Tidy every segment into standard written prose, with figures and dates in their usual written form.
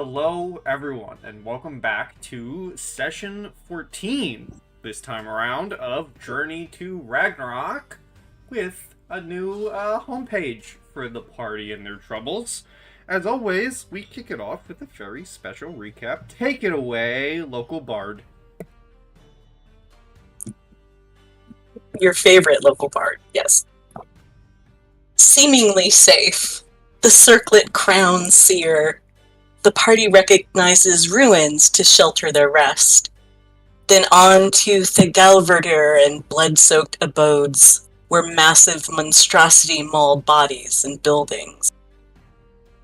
Hello, everyone, and welcome back to session 14 this time around of Journey to Ragnarok with a new homepage for the party and their troubles. As always, we kick it off with a very special recap. Take it away, local bard. Your favorite local bard, yes. Seemingly safe, the circlet crown seer. The party recognizes ruins to shelter their rest. Then on to Thegalverdir and blood-soaked abodes, where massive monstrosity maul bodies and buildings.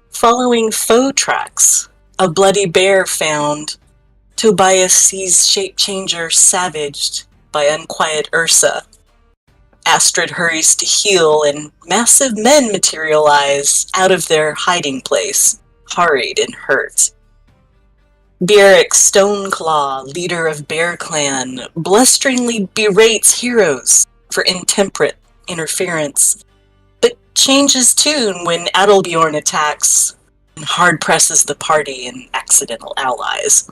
Following foe tracks, a bloody bear found. Tobias sees shape-changer savaged by unquiet Ursa. Astrid hurries to heal, and massive men materialize out of their hiding place, harried and hurt. Beric Stoneclaw, leader of Bear Clan, blusteringly berates heroes for intemperate interference, but changes tune when Adalbjorn attacks and hard-presses the party and accidental allies.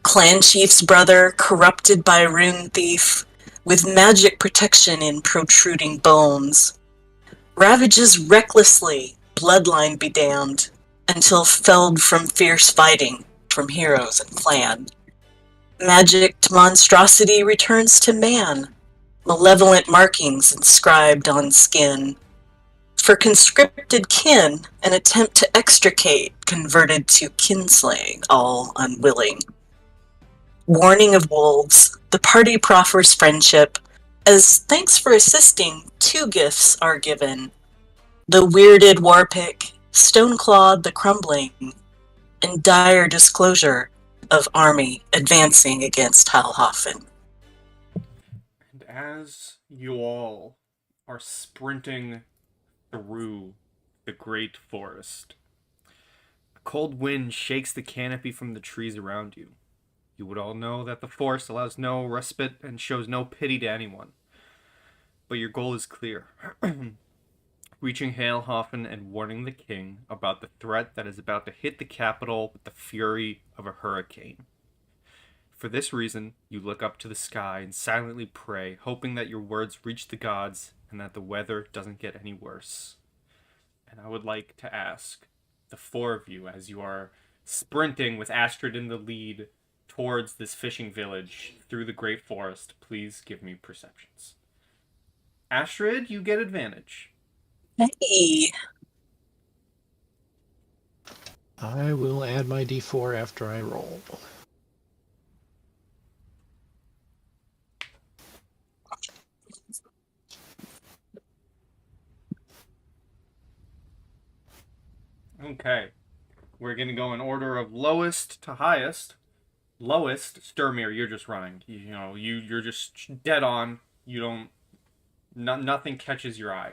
Clan Chief's brother, corrupted by rune thief, with magic protection in protruding bones, ravages recklessly, bloodline be damned, until felled from fierce fighting from heroes and clan. Magicked monstrosity returns to man, malevolent markings inscribed on skin. For conscripted kin, an attempt to extricate converted to kinslaying, all unwilling. Warning of wolves, the party proffers friendship. As thanks for assisting, 2 gifts are given. The weirded warpick, Stoneclawed the crumbling, and dire disclosure of army advancing against Heil Hofn. And as you all are sprinting through the great forest, a cold wind shakes the canopy from the trees around you. You would all know that the forest allows no respite and shows no pity to anyone. But your goal is clear. Reaching Heil Hofn and warning the king about the threat that is about to hit the capital with the fury of a hurricane. For this reason, you look up to the sky and silently pray, hoping that your words reach the gods and that the weather doesn't get any worse. And I would like to ask the 4 of you, as you are sprinting with Astrid in the lead towards this fishing village through the great forest, please give me perceptions. Astrid, you get advantage. Hey! I will add my d4 after I roll. Okay. We're going to go in order of lowest to highest. Lowest, stormy, you're just running. You're just dead on. You don't... nothing catches your eye.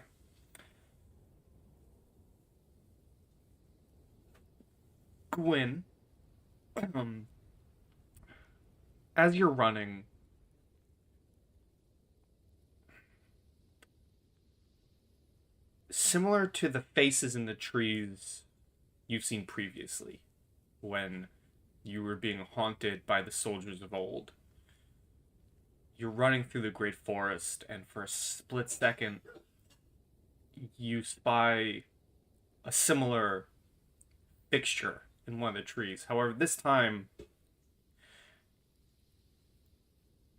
Gwyn, as you're running, similar to the faces in the trees you've seen previously, when you were being haunted by the soldiers of old, you're running through the great forest, and for a split second, you spy a similar fixture in one of the trees. However, this time,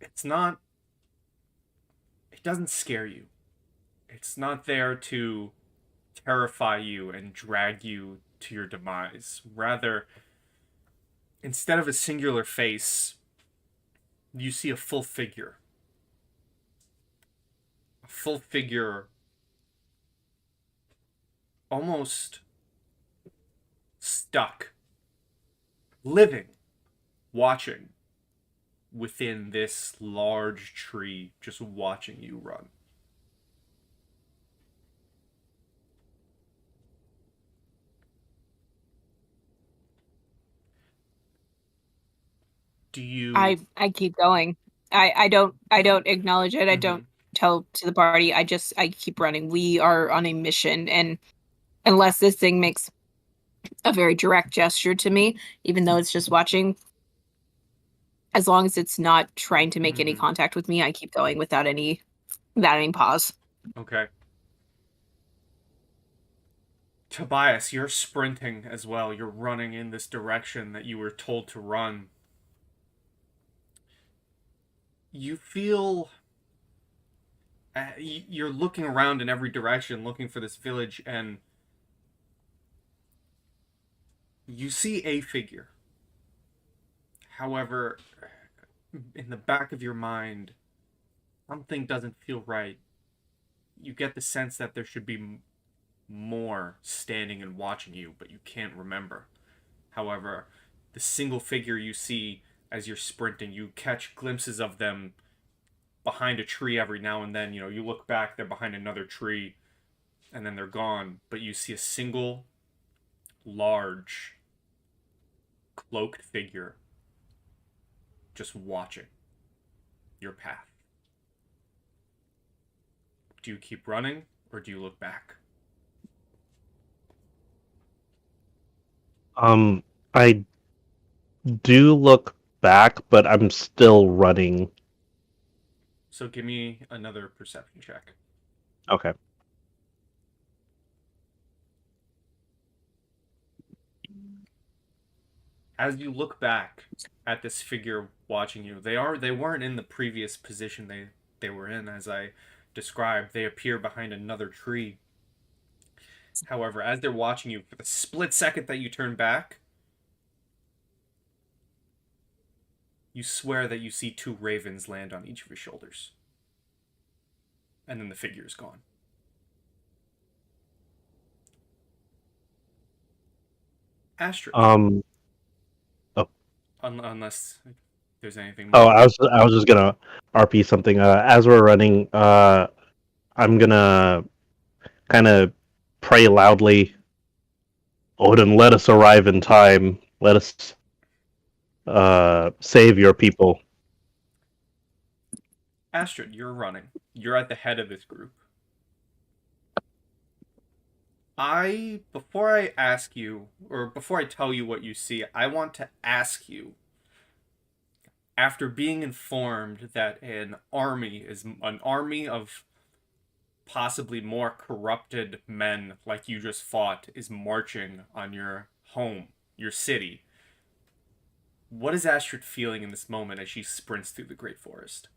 it doesn't scare you. It's not there to terrify you and drag you to your demise. Rather, instead of a singular face, you see a full figure. A full figure, almost stuck, living, watching within this large tree, just watching you run. Do you... I keep going. I don't acknowledge it. I don't tell to the party. I keep running. We are on a mission, and unless this thing makes a very direct gesture to me, even though it's just watching. As long as it's not trying to make any contact with me, I keep going without any pause. Okay. Tobias, you're sprinting as well. You're running in this direction that you were told to run. You feel... you're looking around in every direction, looking for this village, and you see a figure. However, in the back of your mind, something doesn't feel right. You get the sense that there should be more standing and watching you, but you can't remember. However, the single figure you see as you're sprinting, you catch glimpses of them behind a tree every now and then. You know, you look back, they're behind another tree, and then they're gone. But you see a single, large, cloaked figure just watching your path. Do you keep running, or do you look back? I do look back, but I'm still running. So give me another perception check. Okay. As you look back at this figure watching you, they weren't in the previous position they were in, as I described. They appear behind another tree. However, as they're watching you, for the split second that you turn back, you swear that you see two ravens land on each of your shoulders. And then the figure is gone. Astrid. Unless there's anything more. Oh, I was just gonna RP something. As we're running, I'm gonna kind of pray loudly. Odin, let us arrive in time. Let us save your people. Astrid, you're running. You're at the head of this group. Before I ask you, or before I tell you what you see, I want to ask you, after being informed that an army of possibly more corrupted men like you just fought is marching on your home, your city, what is Astrid feeling in this moment as she sprints through the Great Forest?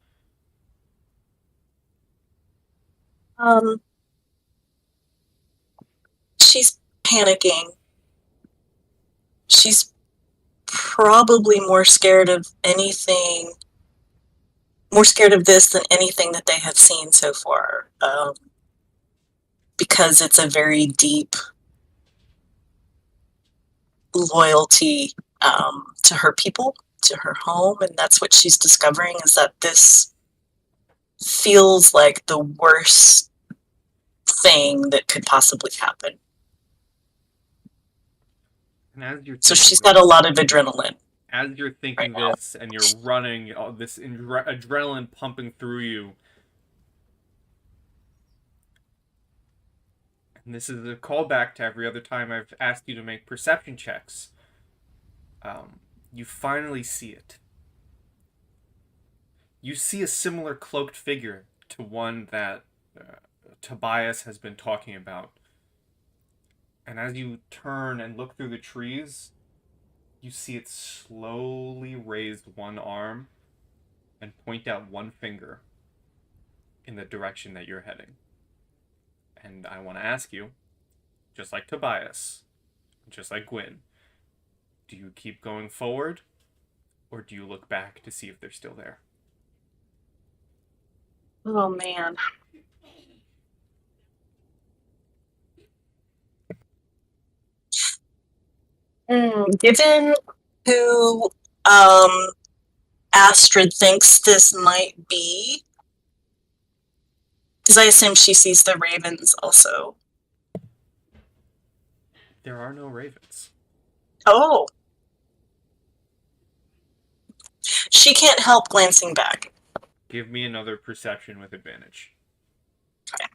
She's panicking. She's probably more scared of this than anything that they have seen so far. Because it's a very deep loyalty to her people, to her home, and that's what she's discovering, is that this feels like the worst thing that could possibly happen. And as you're So she's got a lot of adrenaline. As you're thinking right this and you're running, all this adrenaline pumping through you, and this is a callback to every other time I've asked you to make perception checks, you finally see it. You see a similar cloaked figure to one that Tobias has been talking about. And as you turn and look through the trees, you see it slowly raise one arm and point out one finger in the direction that you're heading. And I want to ask you, just like Tobias, just like Gwyn, do you keep going forward, or do you look back to see if they're still there? Oh, man. Given who Astrid thinks this might be, because I assume she sees the ravens also. There are no ravens. Oh. She can't help glancing back. Give me another perception with advantage. Okay.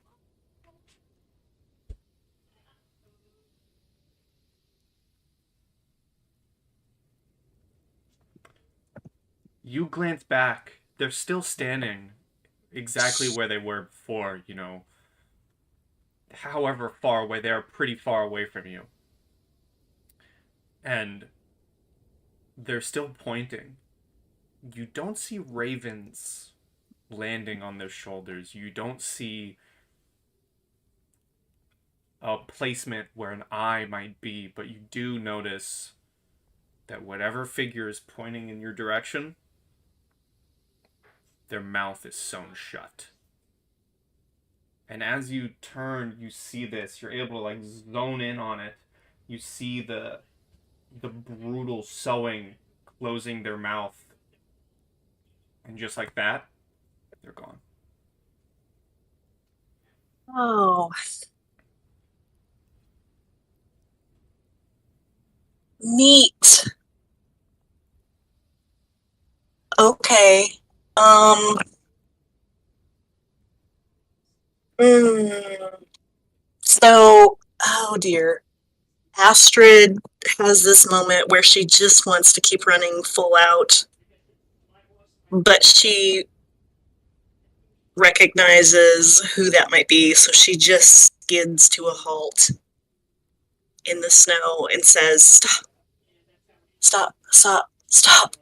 You glance back. They're still standing exactly where they were before, however far away. They are pretty far away from you. And they're still pointing. You don't see ravens landing on their shoulders. You don't see a placement where an eye might be, but you do notice that whatever figure is pointing in your direction, their mouth is sewn shut. And as you turn, you see this. You're able to zone in on it. You see the brutal sewing closing their mouth. And just like that, they're gone. Oh. Neat. Okay. So, oh dear. Astrid has this moment where she just wants to keep running full out, but she recognizes who that might be, so she just skids to a halt in the snow and says, "Stop. Stop. Stop. Stop."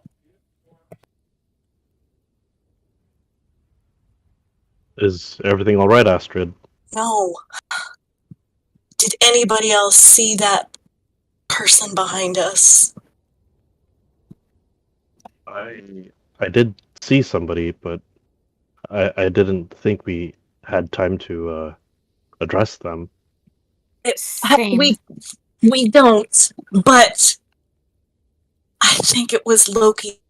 Is everything all right, Astrid? No. Did anybody else see that person behind us? I did see somebody, but I didn't think we had time to address them. Same. We don't, but I think it was Loki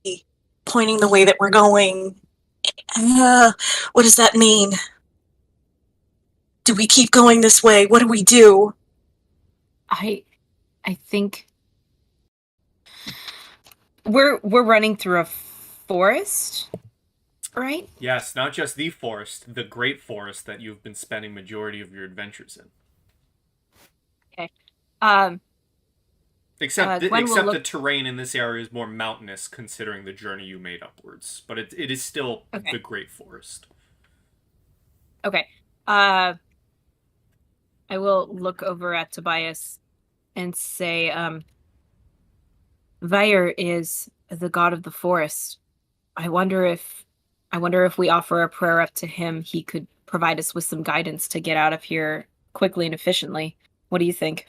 pointing the way that we're going. What does that mean? Do we keep going this way? What do we do? I think we're running through a forest, right? Yes, not just the forest, the great forest that you've been spending majority of your adventures in. Okay. Except Gwen the terrain in this area is more mountainous, considering the journey you made upwards. But it is still the great forest. Okay. I will look over at Tobias and say, Vyre is the god of the forest. I wonder if we offer a prayer up to him, he could provide us with some guidance to get out of here quickly and efficiently. What do you think?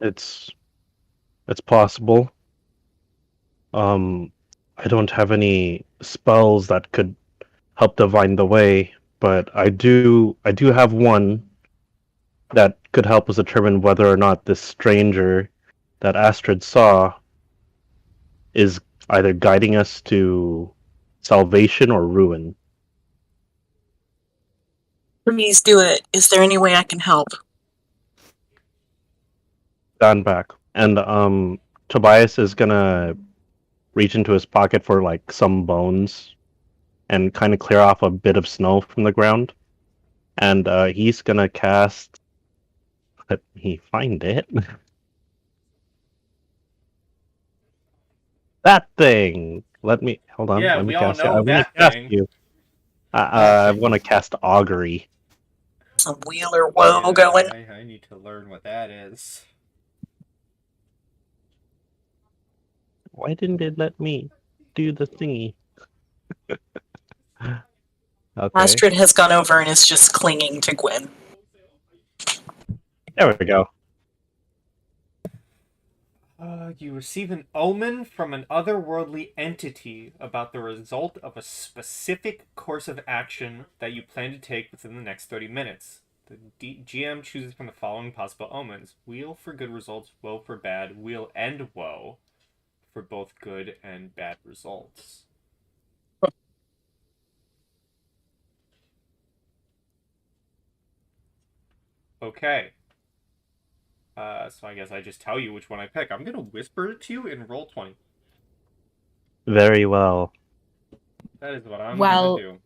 It's possible. I don't have any spells that could help divine the way, but I do have one that could help us determine whether or not this stranger that Astrid saw is either guiding us to salvation or ruin. Please do it. Is there any way I can help? Stand back. And Tobias is gonna reach into his pocket for some bones and kind of clear off a bit of snow from the ground. And he's gonna cast. Let me find it. That thing. Let me hold on. Yeah, let me we all cast it. know I'm gonna that cast thing. you. I'm gonna cast augury. Some Wheeler woe going. I need to learn what that is. Why didn't it let me do the thingy? Okay. Astrid has gone over and is just clinging to Gwyn. There we go. You receive an omen from an otherworldly entity about the result of a specific course of action that you plan to take within the next 30 minutes. The GM chooses from the following possible omens: wheel for good results, woe for bad, wheel and woe for both good and bad results. Okay. So I guess I just tell you which one I pick. I'm gonna whisper it to you in roll 20. Very well. That is what I'm gonna do.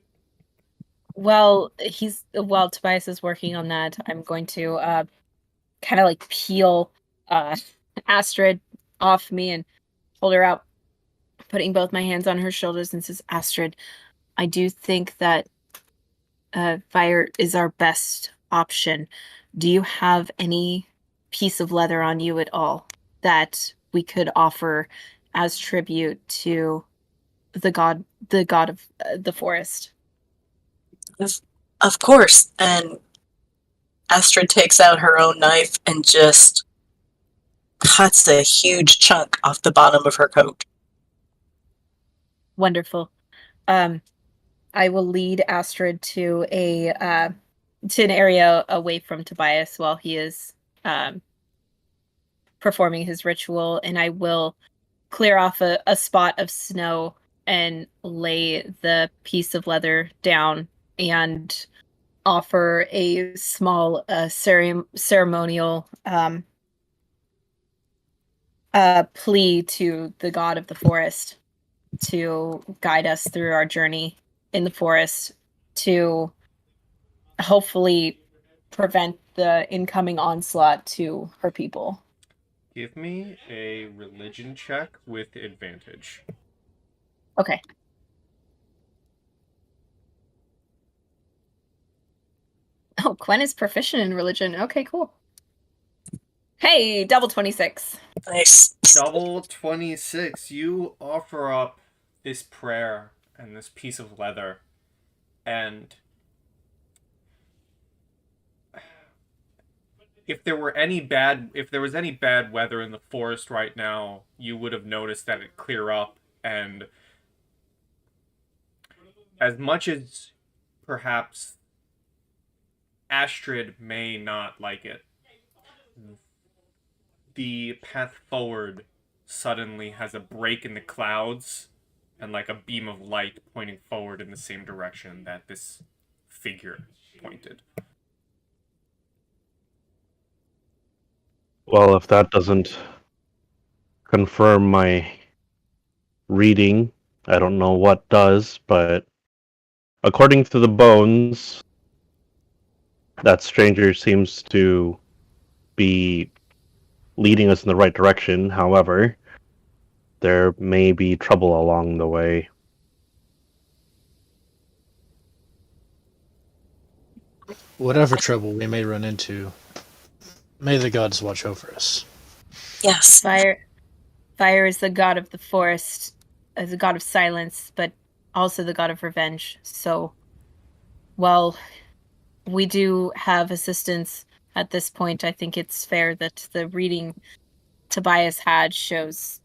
While Tobias is working on that, I'm going to kind of peel Astrid off me and hold her out. putting both my hands on her shoulders and says, Astrid, I do think that fire is our best option. Do you have any piece of leather on you at all that we could offer as tribute to the god of the forest? Of course. And Astrid takes out her own knife and just cuts a huge chunk off the bottom of her coat. Wonderful. I will lead Astrid to an area away from Tobias while he is performing his ritual, and I will clear off a spot of snow and lay the piece of leather down and offer a small ceremonial plea to the god of the forest to guide us through our journey in the forest to hopefully prevent the incoming onslaught to her people. Give me a religion check with advantage. Okay. Oh, Gwen is proficient in religion. Okay, cool. Hey, double 26. Nice. Double 26. You offer up this prayer and this piece of leather, and if there was any bad weather in the forest right now, you would have noticed that it clear up, and as much as perhaps Astrid may not like it, the path forward suddenly has a break in the clouds and like a beam of light pointing forward in the same direction that this figure pointed. Well, if that doesn't confirm my reading, I don't know what does, but according to the bones, that stranger seems to be leading us in the right direction. However, there may be trouble along the way. Whatever trouble we may run into, may the gods watch over us. Yes. Fire is the god of the forest, as a god of silence, but also the god of revenge. So, while we do have assistance at this point, I think it's fair that the reading Tobias had shows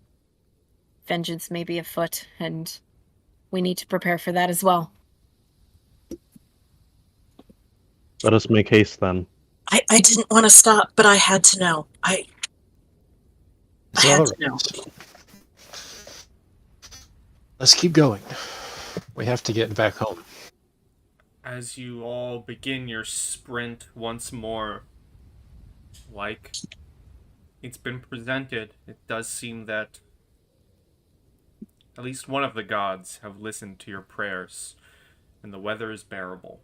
vengeance may be afoot, and we need to prepare for that as well. Let us make haste then. I didn't want to stop, but I had to know. I had to know. Let's keep going. We have to get back home. As you all begin your sprint once more, like it's been presented, it does seem that at least one of the gods have listened to your prayers, and the weather is bearable.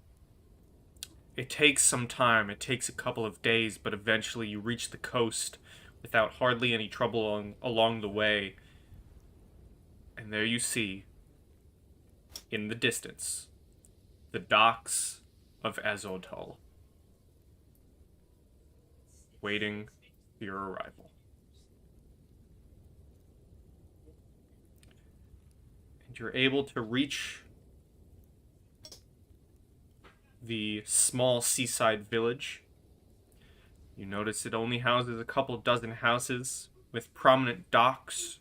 It takes some time, it takes a couple of days, but eventually you reach the coast without hardly any trouble along the way. And there you see, in the distance, the docks of Azodhul, waiting for your arrival. And you're able to reach the small seaside village. You notice it only houses a couple dozen houses with prominent docks.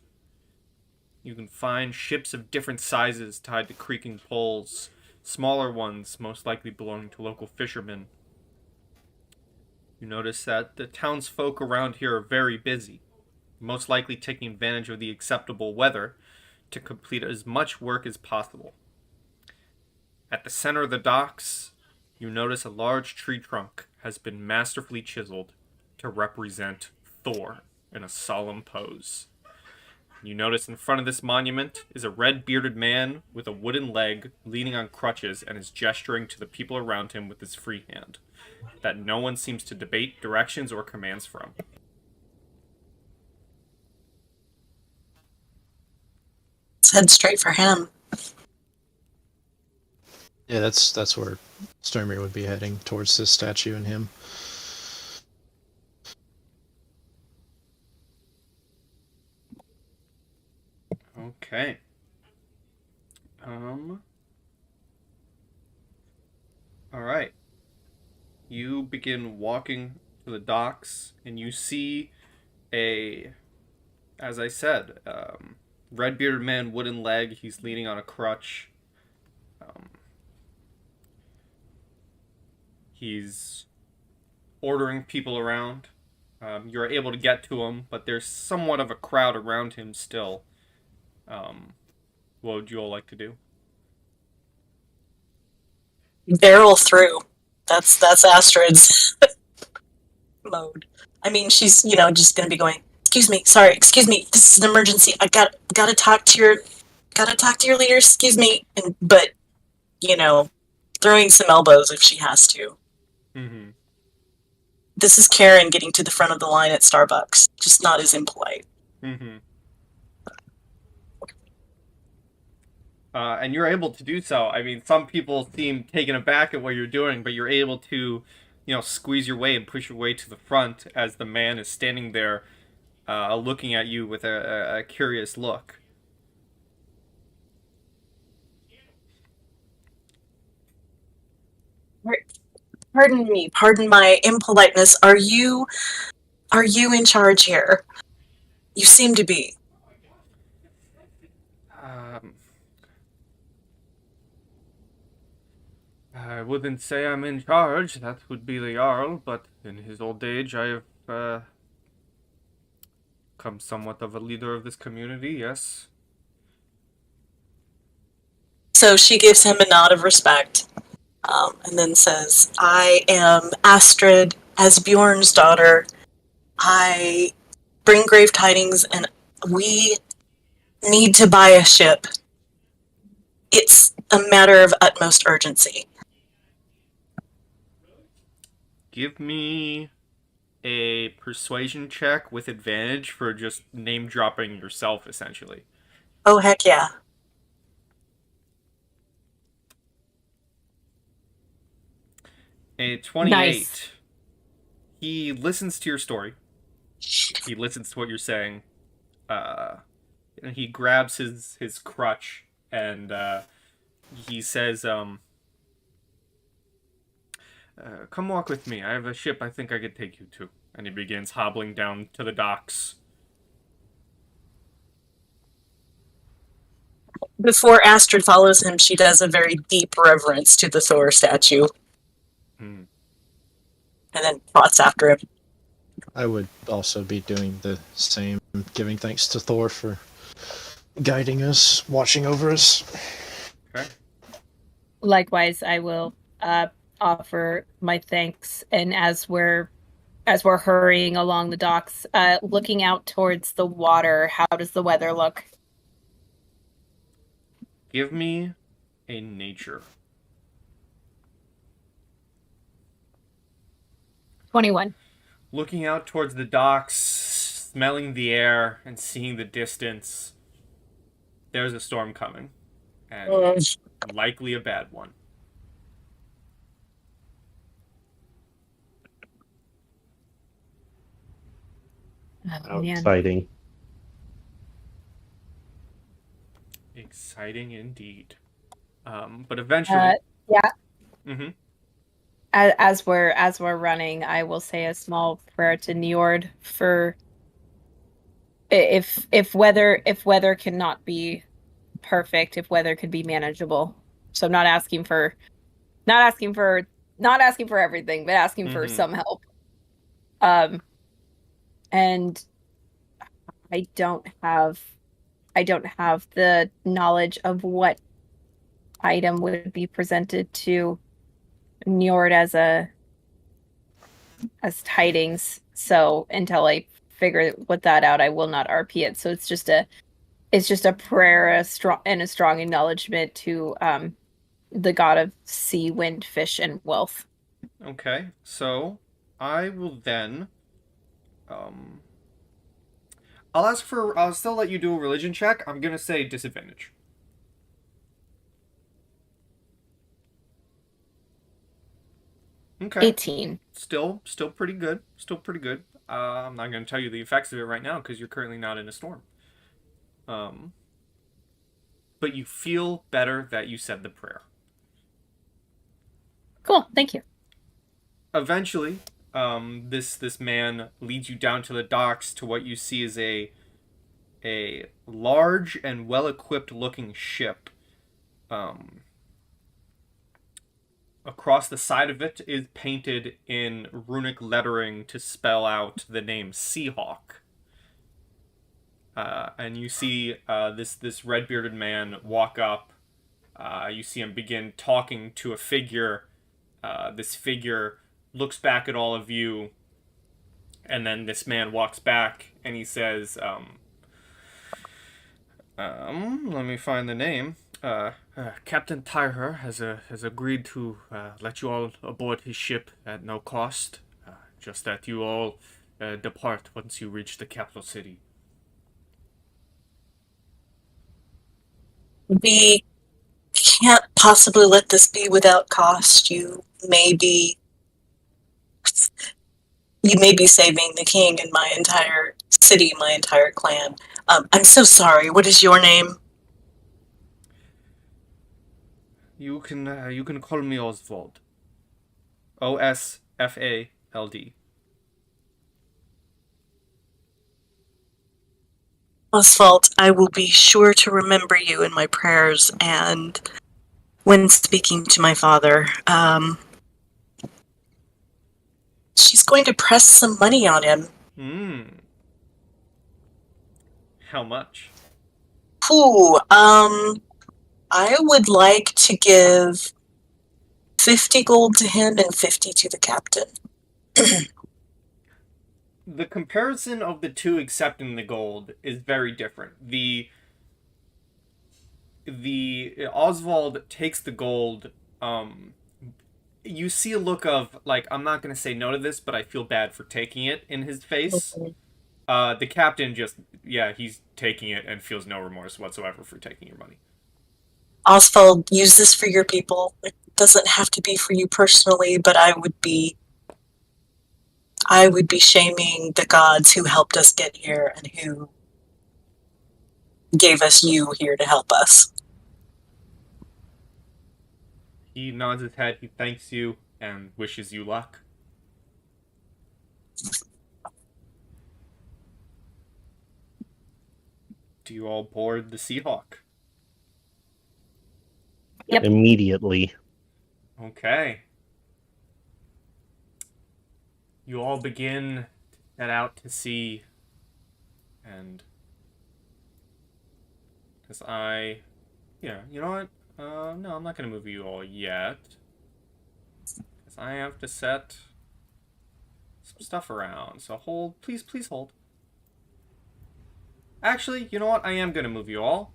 You can find ships of different sizes tied to creaking poles, smaller ones most likely belonging to local fishermen. You notice that the townsfolk around here are very busy, most likely taking advantage of the acceptable weather to complete as much work as possible. At the center of the docks, you notice a large tree trunk has been masterfully chiseled to represent Thor in a solemn pose. You notice in front of this monument is a red-bearded man with a wooden leg leaning on crutches and is gesturing to the people around him with his free hand that no one seems to debate directions or commands from. head straight for him. Yeah, that's where Stormy would be heading, towards this statue and him. Okay. All right. You begin walking to the docks, and you see as I said, red-bearded man, wooden leg. He's leaning on a crutch. He's ordering people around. You're able to get to him, but there's somewhat of a crowd around him still. What would you all like to do? Barrel through. That's Astrid's mode. I mean, she's just gonna be going. Excuse me, sorry, excuse me. This is an emergency. I gotta talk to your leader. Excuse me, but throwing some elbows if she has to. Mm-hmm. This is Karen getting to the front of the line at Starbucks, just not as impolite. Mm-hmm. And you're able to do so. I mean, some people seem taken aback at what you're doing, but you're able to, squeeze your way and push your way to the front as the man is standing there looking at you with a curious look. Pardon me, pardon my impoliteness. Are you in charge here? You seem to be. I wouldn't say I'm in charge. That would be the Jarl, but in his old age, I have become somewhat of a leader of this community, yes. So she gives him a nod of respect, and then says, I am Astrid, Asbjorn's daughter. I bring grave tidings, and we need to buy a ship. It's a matter of utmost urgency. Give me a persuasion check with advantage for just name-dropping yourself, essentially. Oh, heck yeah. A 28. Nice. He listens to your story. He listens to what you're saying. And he grabs his crutch and he says, come walk with me. I have a ship I think I could take you to. And he begins hobbling down to the docks. Before Astrid follows him, she does a very deep reverence to the Thor statue. Hmm. And then trots after him. I would also be doing the same, giving thanks to Thor for guiding us, watching over us. Okay. Likewise, I will offer my thanks, and as we're hurrying along the docks, looking out towards the water, how does the weather look? Give me a nature. 21. Looking out towards the docks, smelling the air, and seeing the distance, there's a storm coming. And likely a bad one. Oh, man. Exciting. Exciting indeed. But eventually... yeah. Mm-hmm. As we're running, I will say a small prayer to Njord for if weather cannot be perfect, if weather could be manageable. So I'm not asking for everything, but asking for some help. And I don't have the knowledge of what item would be presented to Njord as tidings. So until I figure what that out, I will not RP it. So it's just a prayer, a strong acknowledgement to the god of sea, wind, fish, and wealth. Okay, so I will then I'll still let you do a religion check. I'm gonna say disadvantage. Okay. 18. Still pretty good. Still pretty good. I'm not gonna tell you the effects of it right now because you're currently not in a storm. But you feel better that you said the prayer. Cool, thank you. Eventually, this man leads you down to the docks to what you see is a large and well-equipped looking ship. Across the side of it is painted in runic lettering to spell out the name Seahawk. And you see this red-bearded man walk up. You see him begin talking to a figure. This figure looks back at all of you, and then this man walks back and he says, let me find the name. Captain Tyher has agreed to let you all aboard his ship at no cost, just that you all depart once you reach the capital city. We can't possibly let this be without cost. You may be saving the king and my entire city, my entire clan. I'm so sorry. What is your name? You can call me Oswald. Osfald. Oswald, I will be sure to remember you in my prayers and when speaking to my father. She's going to press some money on him. How much? I would like to give 50 gold to him and 50 to the captain. The comparison of the two accepting the gold is very different. The Oswald takes the gold. You see a look of, like, I'm not going to say no to this, but I feel bad for taking it in his face. The captain just, he's taking it and feels no remorse whatsoever for taking your money. Oswald, use this for your people. It doesn't have to be for you personally, but I would be shaming the gods who helped us get here and who gave us you here to help us. He nods his head, he thanks you, and wishes you luck. Do you all board the Seahawk? Yep. Immediately. Okay. You all begin to head out to sea, and because you know what? No, I'm not gonna move you all yet, because I have to set some stuff around. So hold, please hold. Actually, you know what? I am gonna move you all,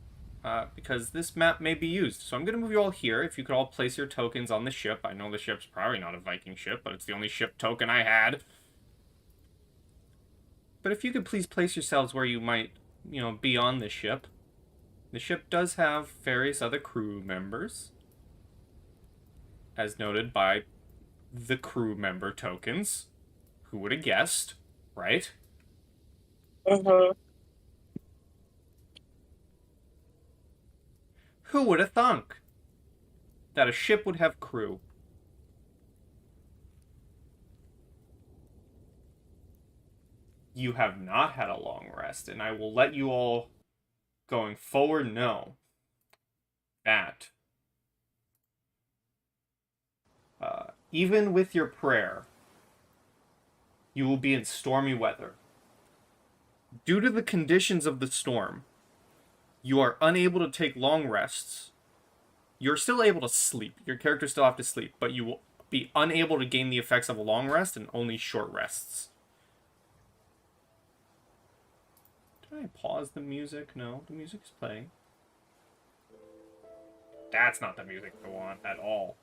because this map may be used. So I'm gonna move you all here. If you could all place your tokens on the ship. I know the ship's probably not a Viking ship, but it's the only ship token I had. But if you could please place yourselves where you might, be on this ship. The ship does have various other crew members, as noted by the crew member tokens. Who would have guessed, right? Mm-hmm. Who would have thunk that a ship would have crew? You have not had a long rest, and I will let you all, going forward, know that even with your prayer, you will be in stormy weather. Due to the conditions of the storm, you are unable to take long rests. You're still able to sleep. Your characters still have to sleep, but you will be unable to gain the effects of a long rest and only short rests. Did I pause the music? No, the music is playing. That's not the music I want at all.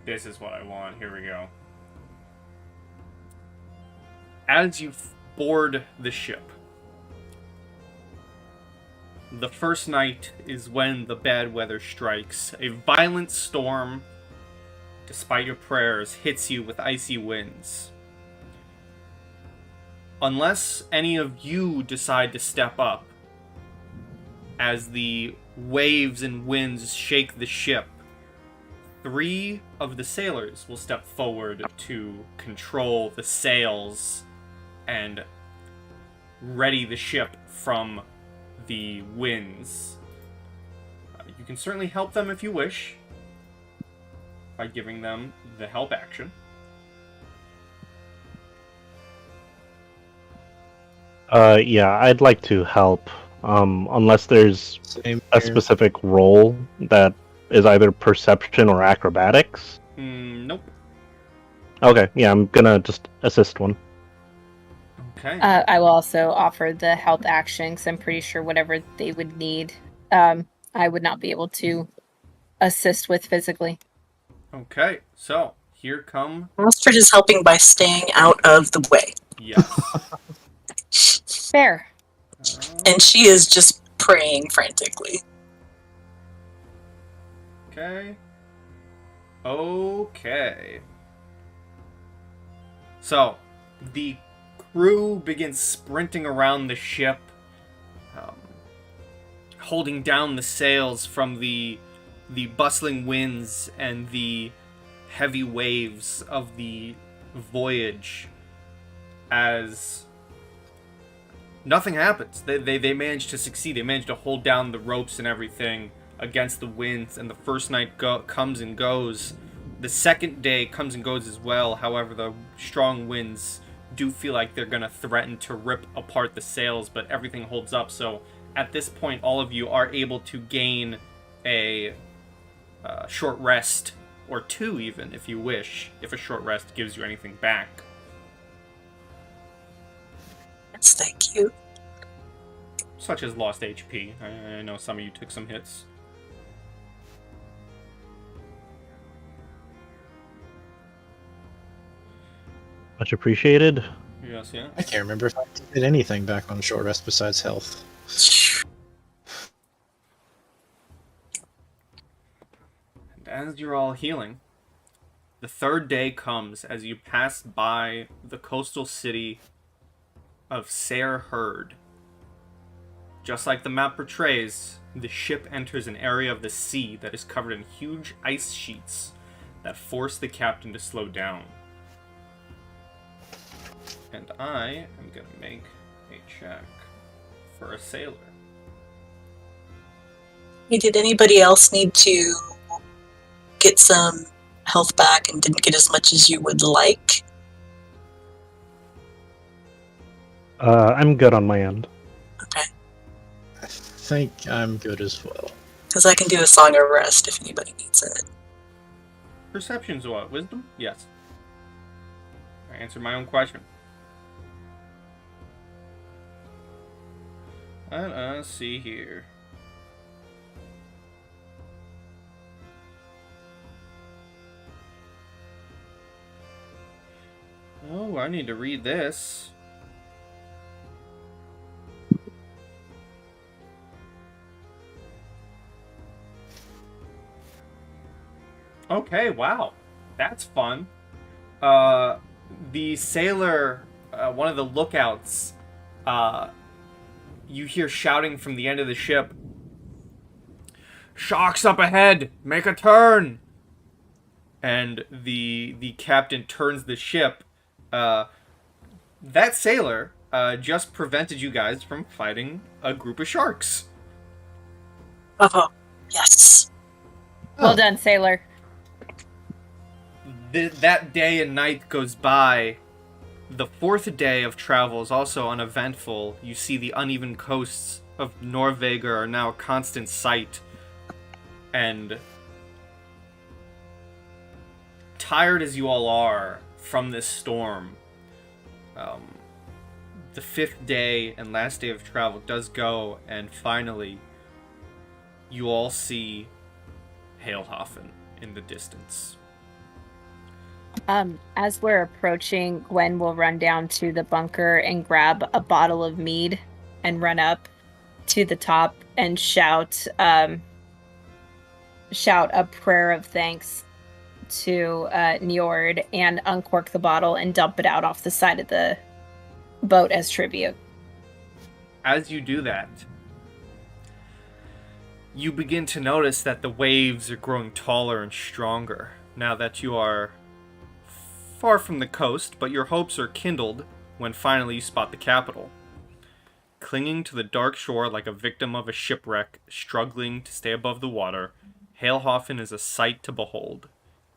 This is what I want. Here we go. As you board the ship, the first night is when the bad weather strikes. A violent storm, despite your prayers, hits you with icy winds. Unless any of you decide to step up, as the waves and winds shake the ship, 3 of the sailors will step forward to control the sails and ready the ship from the winds. You can certainly help them if you wish by giving them the help action. Yeah, I'd like to help. Unless there's Same a here. specific role that is either perception or acrobatics. Nope. Okay, yeah, I'm gonna just assist one. Okay. I will also offer the help action because I'm pretty sure whatever they would need, I would not be able to assist with physically. Okay. So here come. Astrid is helping by staying out of the way. Yes. Fair. And she is just praying frantically. Okay. Okay. So, the crew begins sprinting around the ship, holding down the sails from the bustling winds and the heavy waves of the voyage, as nothing happens. They manage to succeed. They manage to hold down the ropes and everything against the winds, and the first night comes and goes. The second day comes and goes as well. However, the strong winds do feel like they're going to threaten to rip apart the sails, but everything holds up. So at this point, all of you are able to gain a short rest, or 2 even, if you wish, if a short rest gives you anything back. Yes, thank you. Such as lost HP. I know some of you took some hits. Much appreciated. Yes, yeah. I can't remember if I did anything back on short rest besides health. And as you're all healing, the third day comes as you pass by the coastal city of Herd. Just like the map portrays, the ship enters an area of the sea that is covered in huge ice sheets that force the captain to slow down. And I am going to make a check for a sailor. Hey, did anybody else need to get some health back and didn't get as much as you would like? I'm good on my end. Okay. I think I'm good as well. Because I can do a song of rest if anybody needs it. Perception's what? Wisdom? Yes. I answered my own question. Let's see here. Oh, I need to read this. Okay, wow. That's fun. The sailor, one of the lookouts, you hear shouting from the end of the ship. "Sharks up ahead! Make a turn!" And the captain turns the ship. That sailor just prevented you guys from fighting a group of sharks. Oh, yes. Well done, sailor. That day and night goes by. The fourth day of travel is also uneventful. You see the uneven coasts of Norvegar are now a constant sight. And tired as you all are from this storm, the fifth day and last day of travel does go, and finally you all see Heil Hofn in the distance. As we're approaching, Gwen will run down to the bunker and grab a bottle of mead and run up to the top and shout a prayer of thanks to Njord and uncork the bottle and dump it out off the side of the boat as tribute. As you do that, you begin to notice that the waves are growing taller and stronger now that you are far from the coast, but your hopes are kindled when finally you spot the capital. Clinging to the dark shore like a victim of a shipwreck, struggling to stay above the water, Heil Hofn is a sight to behold,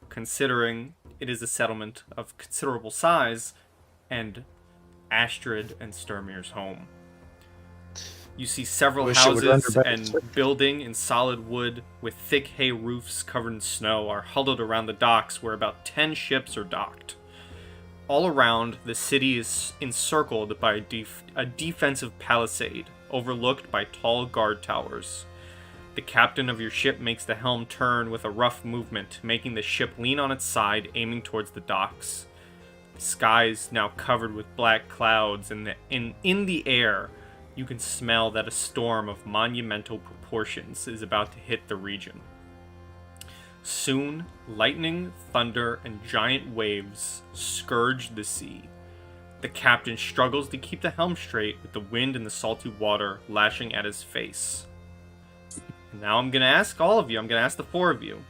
considering it is a settlement of considerable size and Astrid and Sturmir's home. You see several houses and building in solid wood with thick hay roofs covered in snow are huddled around the docks where about 10 ships are docked. All around, the city is encircled by a defensive palisade, overlooked by tall guard towers. The captain of your ship makes the helm turn with a rough movement, making the ship lean on its side, aiming towards the docks. The sky is now covered with black clouds, and in the air, you can smell that a storm of monumental proportions is about to hit the region. Soon, lightning, thunder, and giant waves scourge the sea. The captain struggles to keep the helm straight with the wind and the salty water lashing at his face. And now I'm going to ask all of you, I'm going to ask the four of you.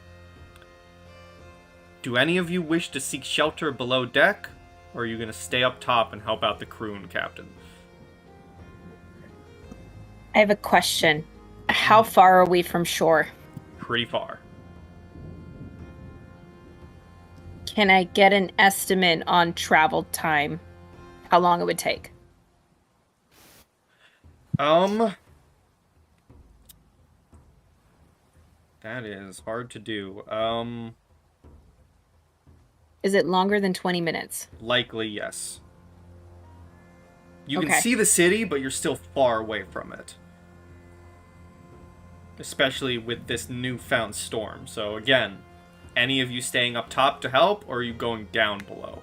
Do any of you wish to seek shelter below deck, or are you going to stay up top and help out the crew and captain? I have a question. How far are we from shore? Pretty far. Can I get an estimate on travel time? How long it would take? That is hard to do. Is it longer than 20 minutes? Likely, yes. You Okay. can see the city, but you're still far away from it. Especially with this newfound storm. So again, any of you staying up top to help, or are you going down below?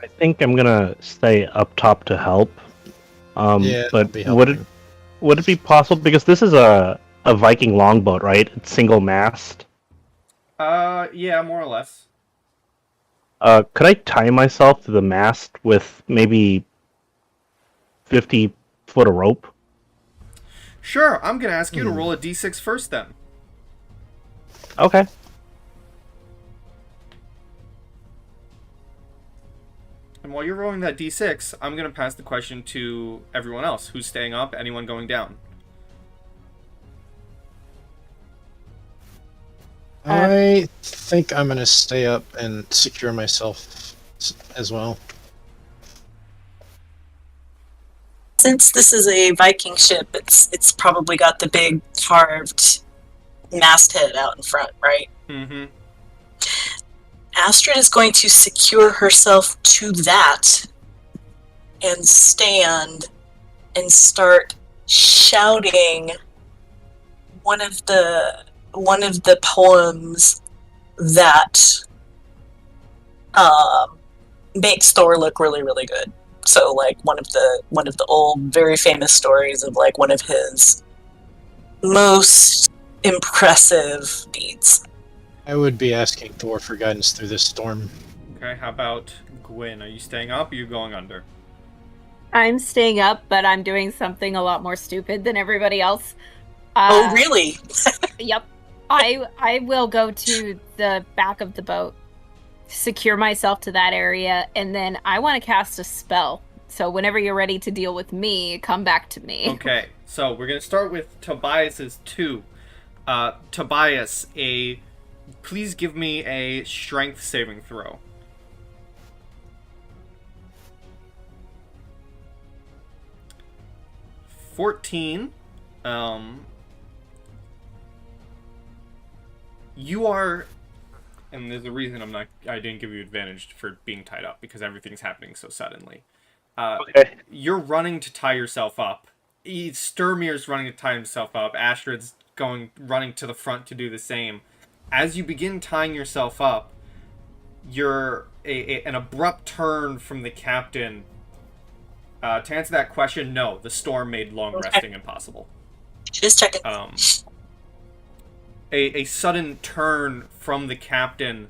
I think I'm gonna stay up top to help. Yeah, but I'll be would it be possible, because this is a Viking longboat, right? It's single mast. Yeah, more or less. Could I tie myself to the mast with maybe 50 foot of rope? Sure, I'm gonna ask you to roll a d6 first then. Okay. And while you're rolling that d6, I'm gonna pass the question to everyone else. Who's staying up? Anyone going down? I think I'm gonna stay up and secure myself as well. Since this is a Viking ship, it's probably got the big carved masthead out in front, right? Mm-hmm. Astrid is going to secure herself to that and stand and start shouting one of the poems that makes Thor look really, really good. So like one of the old very famous stories of like one of his most impressive deeds. I would be asking Thor for guidance through this storm. Okay, how about Gwyn? Are you staying up or are you going under? I'm staying up, but I'm doing something a lot more stupid than everybody else. Oh, really? Yep. I will go to the back of the boat, secure myself to that area, and then I want to cast a spell. So whenever you're ready to deal with me, come back to me. Okay, so we're going to start with Tobias's 2. Tobias, please give me a strength saving throw. $14. You are, and there's a reason I didn't give you advantage for being tied up, because everything's happening so suddenly. Okay. You're running to tie yourself up. Sturmir's running to tie himself up. Astrid's running to the front to do the same. As you begin tying yourself up, an abrupt turn from the captain. To answer that question, no, the storm made long resting impossible. Just checking. A sudden turn from the captain,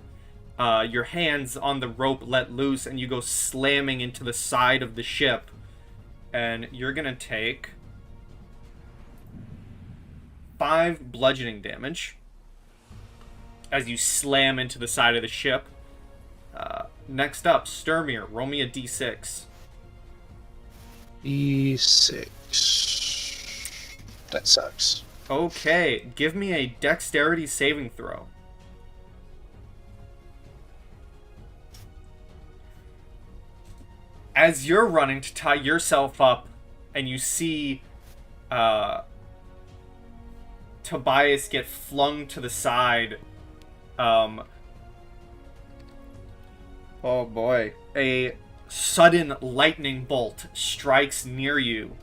your hands on the rope let loose, and you go slamming into the side of the ship, and you're gonna take 5 bludgeoning damage as you slam into the side of the ship. Next up, Sturmir, roll me a d6. E6. That sucks. Okay, give me a dexterity saving throw. As you're running to tie yourself up, and you see Tobias get flung to the side, oh boy, a sudden lightning bolt strikes near you,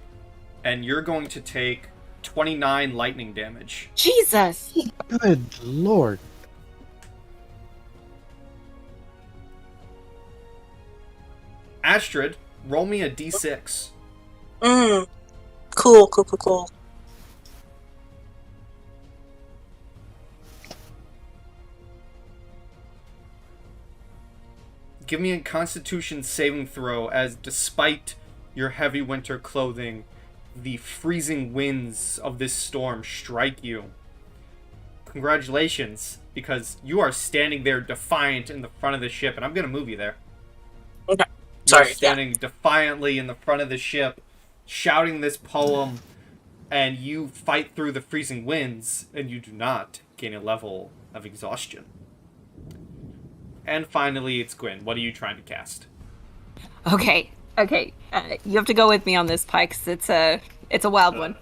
and you're going to take 29 lightning damage. Jesus! Good lord. Astrid, roll me a d6. Cool. Give me a constitution saving throw, as despite your heavy winter clothing, the freezing winds of this storm strike you. Congratulations, because you are standing there defiant in the front of the ship, and I'm going to move you there. Okay. You're Sorry. standing defiantly in the front of the ship, shouting this poem, and you fight through the freezing winds, and you do not gain a level of exhaustion. And finally, it's Gwyn. What are you trying to cast? Okay. You have to go with me on this, Pike, because it's a wild one.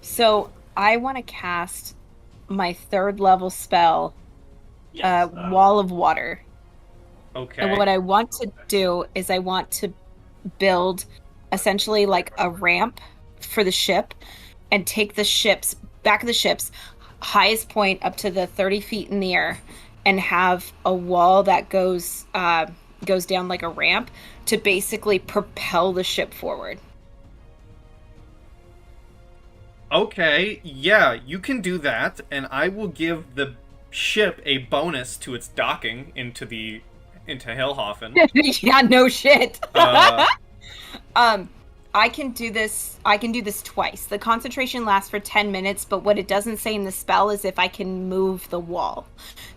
So I want to cast my 3rd level spell, Wall of Water. Okay. And what I want to do is I want to build essentially like a ramp for the ship, and take the back of the ship's highest point up to the 30 feet in the air, and have a wall that goes down like a ramp to basically propel the ship forward. Okay, yeah, you can do that, and I will give the ship a bonus to its docking into Heil Hofn. Yeah, no shit. I can do this twice. The concentration lasts for 10 minutes, but what it doesn't say in the spell is if I can move the wall.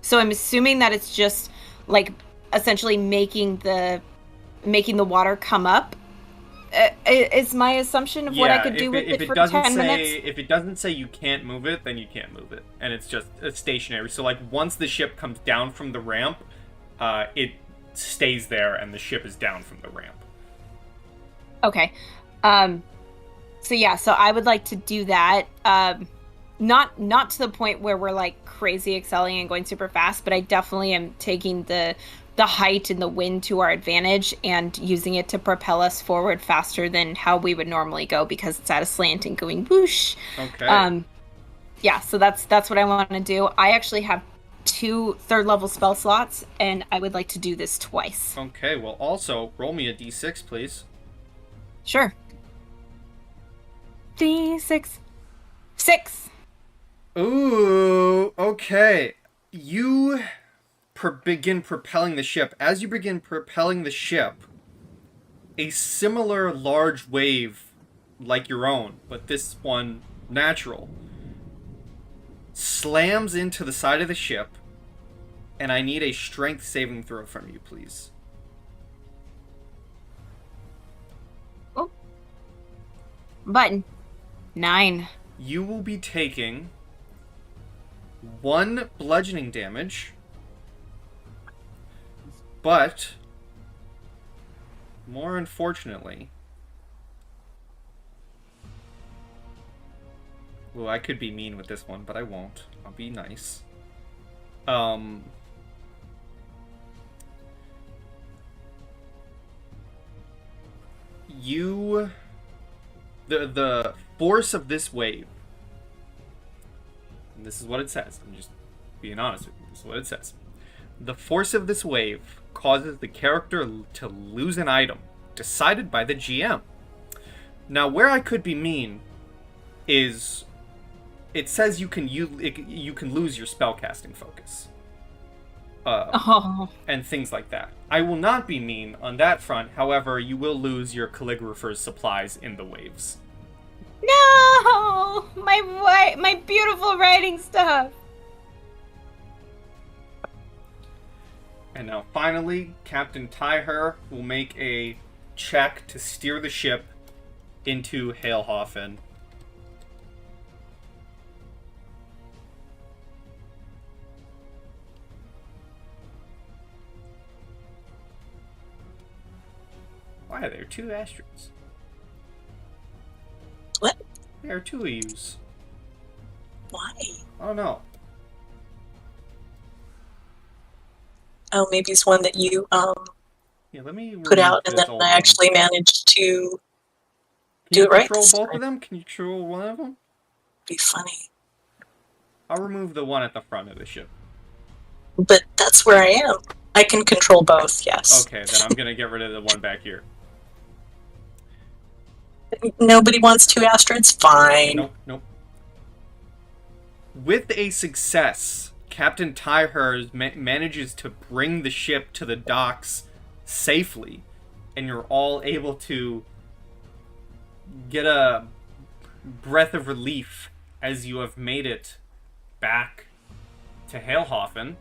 So I'm assuming that it's just like essentially making the water come up. Is my assumption of what I could do with it for 10 minutes? If it doesn't say you can't move it, then you can't move it, and it's just stationary. So like once the ship comes down from the ramp, it stays there, and the ship is down from the ramp. Okay. So I would like to do that. Not to the point where we're like crazy excelling and going super fast, but I definitely am taking the height and the wind to our advantage and using it to propel us forward faster than how we would normally go, because it's at a slant and going whoosh. Okay. So that's what I want to do. I actually have 2 3rd level spell slots, and I would like to do this twice. Okay, well also roll me a d6, please. Sure. D6. 6. Ooh, okay. You begin propelling the ship. As you begin propelling the ship, a similar large wave, like your own, but this one natural, slams into the side of the ship, and I need a strength saving throw from you, please. Oh. Button. 9. You will be taking 1 bludgeoning damage, but more unfortunately, well, I could be mean with this one, but I won't. I'll be nice. The force of this wave, and this is what it says, I'm just being honest with you, this is what it says. The force of this wave causes the character to lose an item, decided by the GM. Now, where I could be mean is it says you can lose your spellcasting focus. And things like that. I will not be mean on that front. However, you will lose your calligrapher's supplies in the waves. No! My beautiful writing stuff! And now, finally, Captain Tyher will make a check to steer the ship into Heil Hofn. Why are there two Astrids? What? There are two of yous. Why? Oh no. Oh, maybe it's one that you Yeah, let me put out, remove and this then old I one. actually managed to Can do you it right control this both time. of them? Can you control one of them? Be funny. I'll remove the one at the front of the ship. But that's where I am. I can control both, yes. Okay, then I'm gonna get rid of the one back here. Nobody wants two Astrids? Fine. Nope, nope. With a success, Captain Tyher manages to bring the ship to the docks safely, and you're all able to get a breath of relief as you have made it back to Heil Hofn.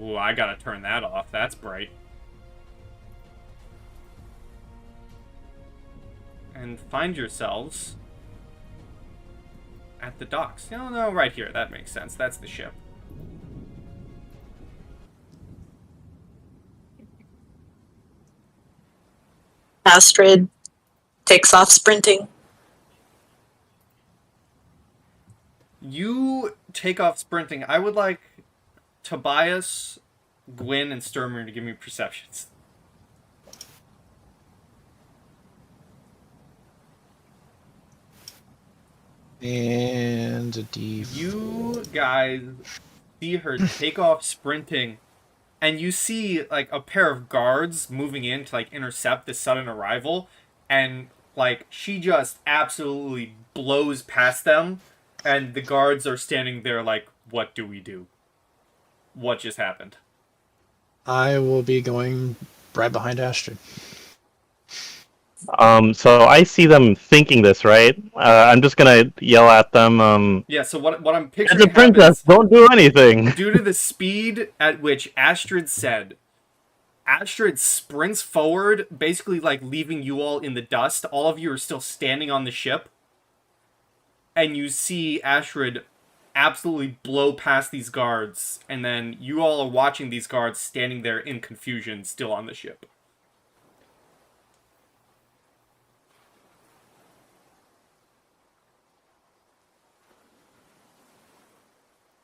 Ooh, I gotta turn that off. That's bright. And find yourselves at the docks. No, right here. That makes sense. That's the ship. Astrid takes off sprinting. You take off sprinting. I would like Tobias, Gwyn, and Stormy to give me perceptions. And a D. You guys see her take off sprinting, and you see like a pair of guards moving in to like intercept this sudden arrival, and like she just absolutely blows past them, and the guards are standing there like, what do we do? What just happened? I will be going right behind Astrid. So I see them thinking this, right? I'm just gonna yell at them. Yeah, so what I'm picturing As a princess, happens, don't do anything. due to the speed at which Astrid sprints forward, basically like leaving you all in the dust. All of you are still standing on the ship. And you see Astrid absolutely blow past these guards. And then you all are watching these guards standing there in confusion, still on the ship.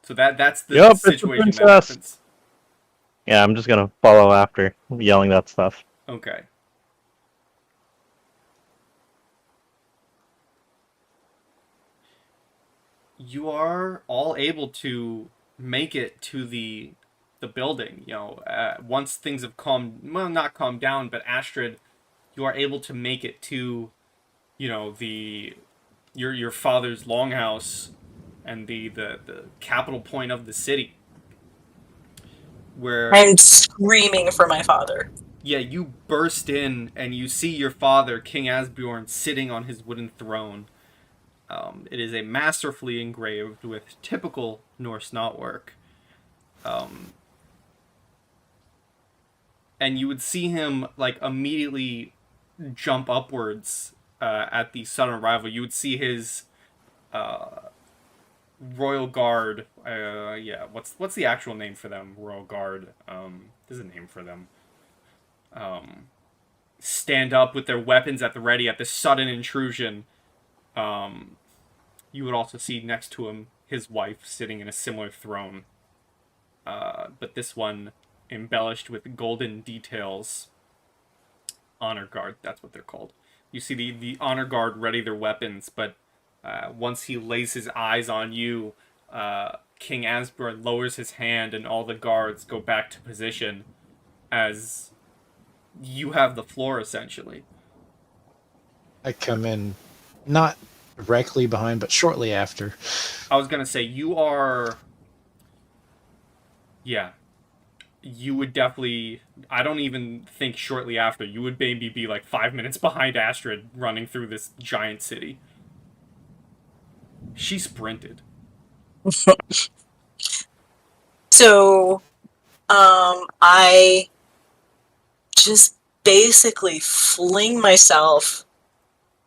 So that's the Yup, it's the situation that princess. happens. Yeah, I'm just gonna follow after, yelling that stuff. Okay. You are all able to make it to the building. You know, once things have not calmed down, but Astrid, you are able to make it to, you know, your father's longhouse and the capital point of the city. Where I'm screaming for my father. yeah, you burst in and you see your father, King Asbjorn, sitting on his wooden throne. It is a masterfully engraved with typical Norse knotwork. And you would see him like immediately jump upwards at the sudden arrival. You would see his Royal Guard. Yeah, what's the actual name for them? Royal Guard. There's a name for them. Stand up with their weapons at the ready at this sudden intrusion. You would also see next to him his wife sitting in a similar throne. But this one embellished with golden details. Honor Guard, that's what they're called. You see the Honor Guard ready their weapons, but once he lays his eyes on you, King Asbjorn lowers his hand and all the guards go back to position as you have the floor, essentially. I come in, not directly behind, but shortly after. I was gonna say, you are... Yeah. You would definitely... I don't even think shortly after. You would maybe be like 5 minutes behind Astrid running through this giant city. She sprinted. So, I just basically fling myself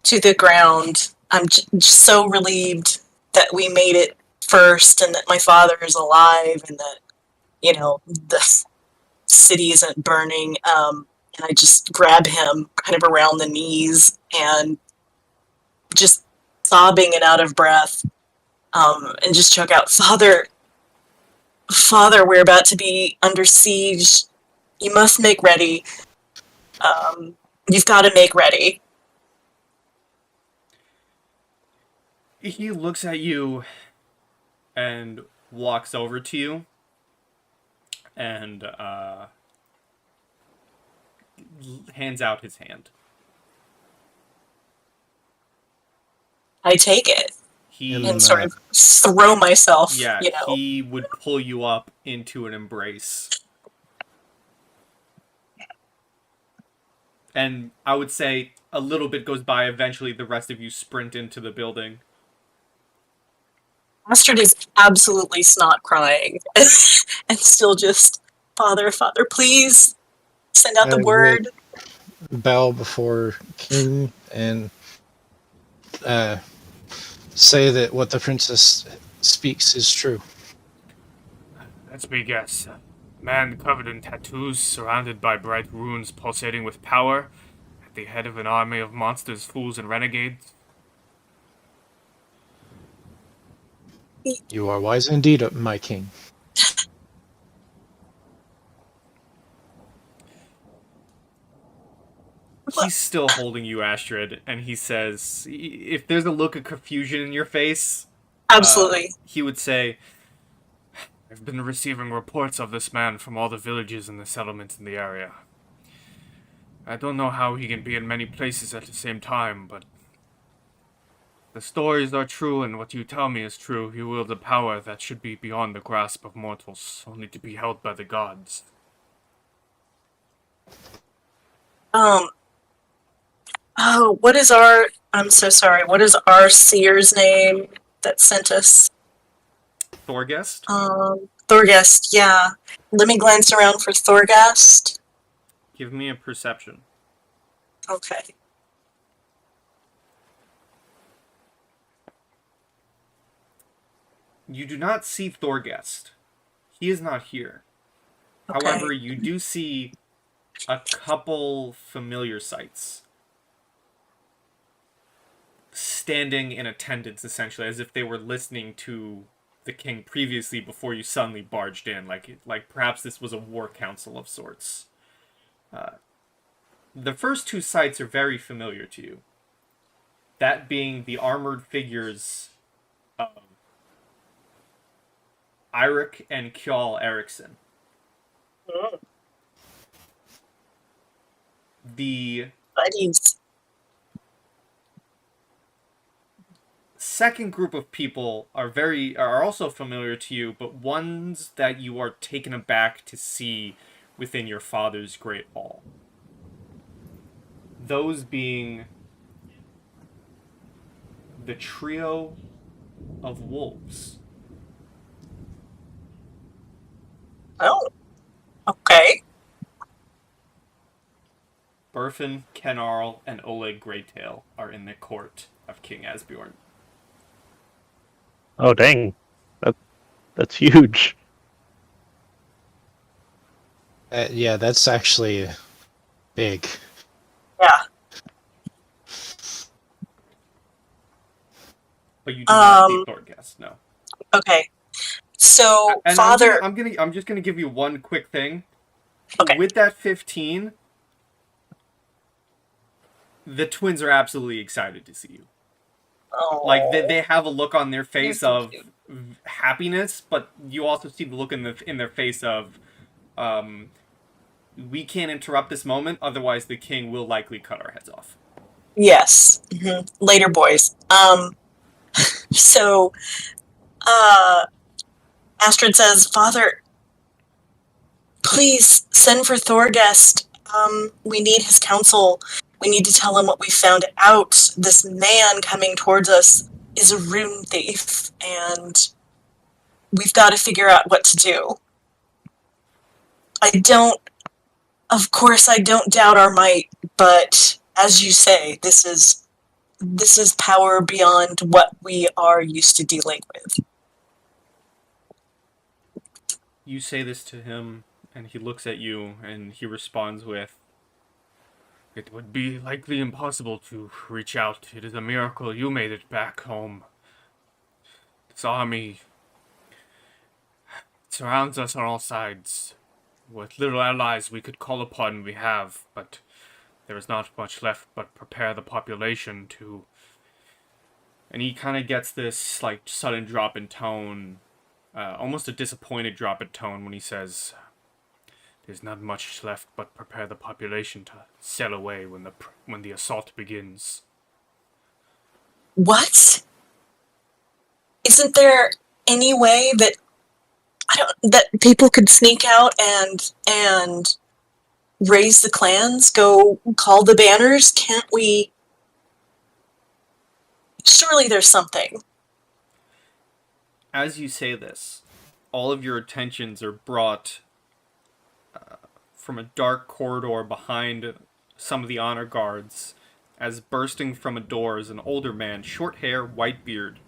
to the ground. I'm just so relieved that we made it first and that my father is alive and that, the city isn't burning. And I just grab him kind of around the knees and just sobbing and out of breath, and just choke out, Father, we're about to be under siege. You must make ready. You've got to make ready. He looks at you and walks over to you and hands out his hand. I take it He and sort of throw myself, he would pull you up into an embrace. And I would say a little bit goes by. Eventually, the rest of you sprint into the building. Astrid is absolutely snot crying and still just, Father, please send out the word. Bow before King and say that what the princess speaks is true. Let's be guess. Man covered in tattoos, surrounded by bright runes pulsating with power, at the head of an army of monsters, fools, and renegades. You are wise indeed, my king. He's still holding you, Astrid, and he says, if there's a look of confusion in your face, Absolutely. He would say, I've been receiving reports of this man from all the villages and the settlements in the area. I don't know how he can be in many places at the same time, but the stories are true, and what you tell me is true. He wields a power that should be beyond the grasp of mortals, only to be held by the gods. I'm so sorry, what is our seer's name that sent us? Thorgest? Thorgest, yeah. Let me glance around for Thorgest. Give me a perception. Okay. You do not see Thorgest. He is not here. Okay. However, you do see a couple familiar sights. Standing in attendance, essentially, as if they were listening to the king previously before you suddenly barged in. Like perhaps this was a war council of sorts. The first two sights are very familiar to you. That being the armored figures of Eirik and Kjall Erikson. The Buddies. second group of people are also familiar to you, but ones that you are taken aback to see within your father's great hall. Those being the trio of wolves. Oh, okay. Berfin, Kennarl, and Oleg Greytail are in the court of King Asbjorn. Oh dang, that's huge. Yeah, that's actually big. Yeah. But you do not see Thorgest, no. Okay. So, And Father... I'm just gonna give you one quick thing. Okay. With that 15, the twins are absolutely excited to see you. Oh. Like, they have a look on their face so of cute. happiness, but you also see the look in their face of, we can't interrupt this moment, otherwise the king will likely cut our heads off. Yes. Later, boys. So, Astrid says, Father, please send for Thorgest. We need his counsel. We need to tell him what we found out. This man coming towards us is a rune thief, and we've got to figure out what to do. Of course, I don't doubt our might, but as you say, this is power beyond what we are used to dealing with. You say this to him, and he looks at you, and he responds with, "It would be likely impossible to reach out. It is a miracle you made it back home. This army surrounds us on all sides. What little allies we could call upon we have, but there is not much left but prepare the population to..." And he kind of gets this, like, sudden drop in tone, almost a disappointed drop in tone when he says, "There's not much left but prepare the population to sail away when the assault begins." What? Isn't there any way that people could sneak out and raise the clans, go call the banners? Can't we? Surely there's something. As you say this, all of your attentions are brought from a dark corridor behind some of the honor guards, as bursting from a door is an older man, short hair, white beard,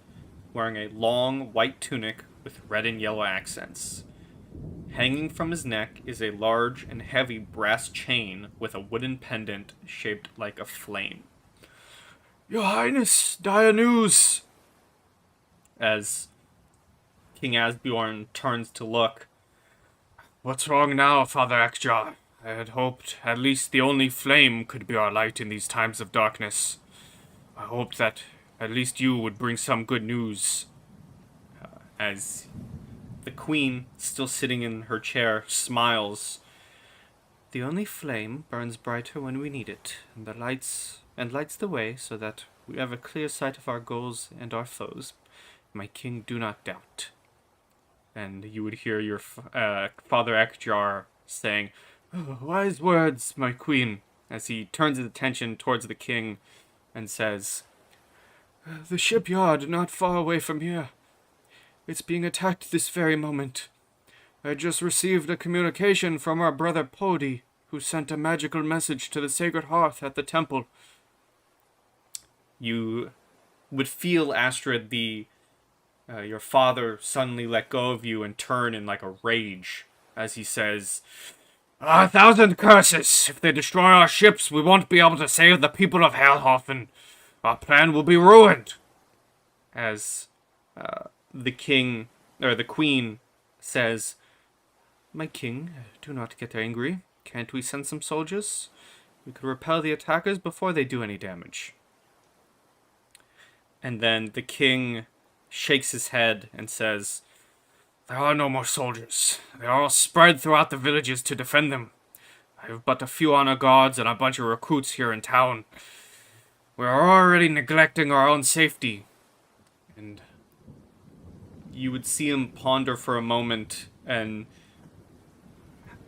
wearing a long white tunic with red and yellow accents. Hanging from his neck is a large and heavy brass chain with a wooden pendant shaped like a flame. "Your Highness, dire news!" As King Asbjorn turns to look. "What's wrong now, Father Ekjar? I had hoped at least the only flame could be our light in these times of darkness. I hoped that at least you would bring some good news." As the queen, still sitting in her chair, smiles. "The only flame burns brighter when we need it, and lights the way so that we have a clear sight of our goals and our foes. My king, do not doubt." And you would hear your Father Ekjar saying, "Oh, wise words, my queen," as he turns his attention towards the king and says, "The shipyard not far away from here. It's being attacked this very moment. I just received a communication from our brother Podi, who sent a magical message to the sacred hearth at the temple." You would feel, Astrid, your father suddenly let go of you and turn in like a rage as he says, "1,000 curses! If they destroy our ships, we won't be able to save the people of Heil Hofn. Our plan will be ruined." As the queen says, "My king, do not get angry. Can't we send some soldiers? We could repel the attackers before they do any damage." And then the king shakes his head and says, "There are no more soldiers. They are all spread throughout the villages to defend them. I have but a few honor guards and a bunch of recruits here in town. We are already neglecting our own safety." And you would see him ponder for a moment, and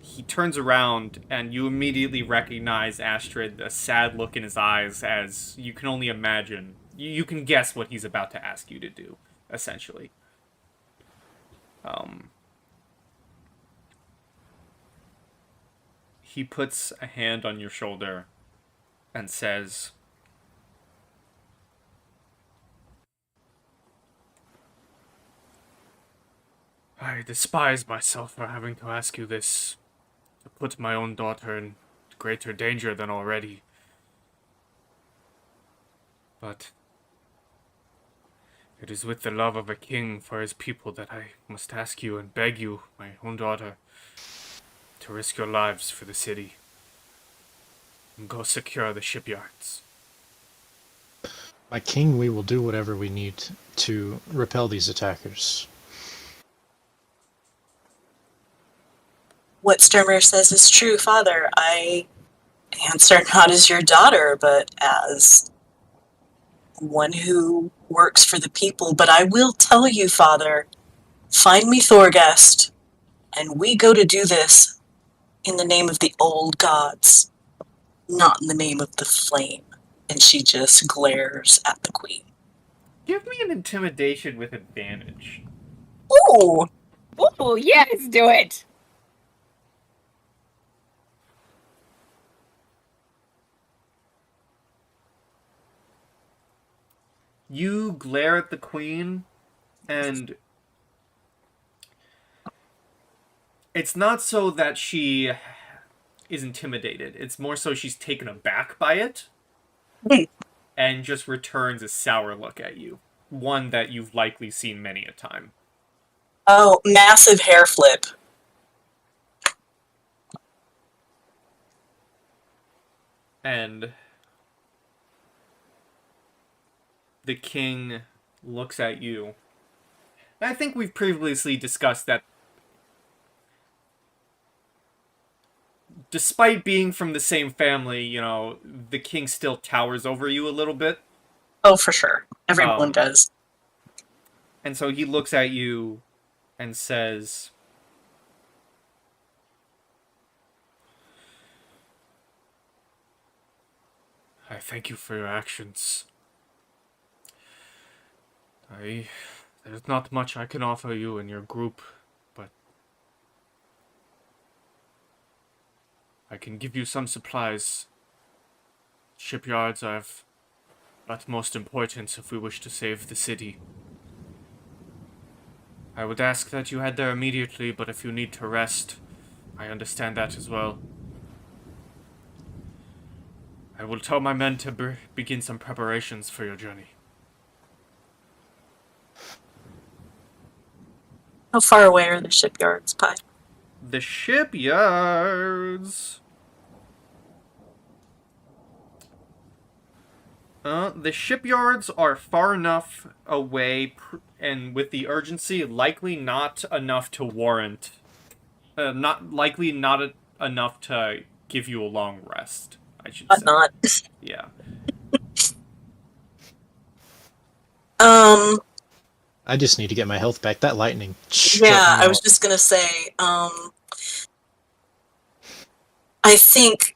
he turns around, and you immediately recognize, Astrid, a sad look in his eyes, as you can only imagine. You can guess what he's about to ask you to do, essentially. He puts a hand on your shoulder and says, "I despise myself for having to ask you this, to put my own daughter in greater danger than already. But it is with the love of a king for his people that I must ask you and beg you, my own daughter, to risk your lives for the city and go secure the shipyards." My king, we will do whatever we need to repel these attackers. What Sturmer says is true, Father. I answer not as your daughter, but as one who works for the people. But I will tell you, Father, find me Thorgest, and we go to do this in the name of the old gods, not in the name of the flame. And she just glares at the queen. Give me an intimidation with advantage. Ooh! Oh, yes, do it. You glare at the queen, and it's not so that she is intimidated. It's more so she's taken aback by it and just returns a sour look at you. One that you've likely seen many a time. Oh, massive hair flip. And the king looks at you. I think we've previously discussed that despite being from the same family, you know, the king still towers over you a little bit. Oh, for sure. Everyone does. And so he looks at you and says, I thank you for your actions. There's not much I can offer you and your group, but I can give you some supplies. Shipyards are of utmost importance if we wish to save the city. I would ask that you head there immediately, but if you need to rest, I understand that as well. I will tell my men to begin some preparations for your journey. How far away are the shipyards, Pi? The shipyards. The shipyards are far enough away, and with the urgency, likely not enough to warrant. Not enough to give you a long rest. I should say. Not. Yeah. I just need to get my health back. That lightning. Yeah, I was just gonna say, I think,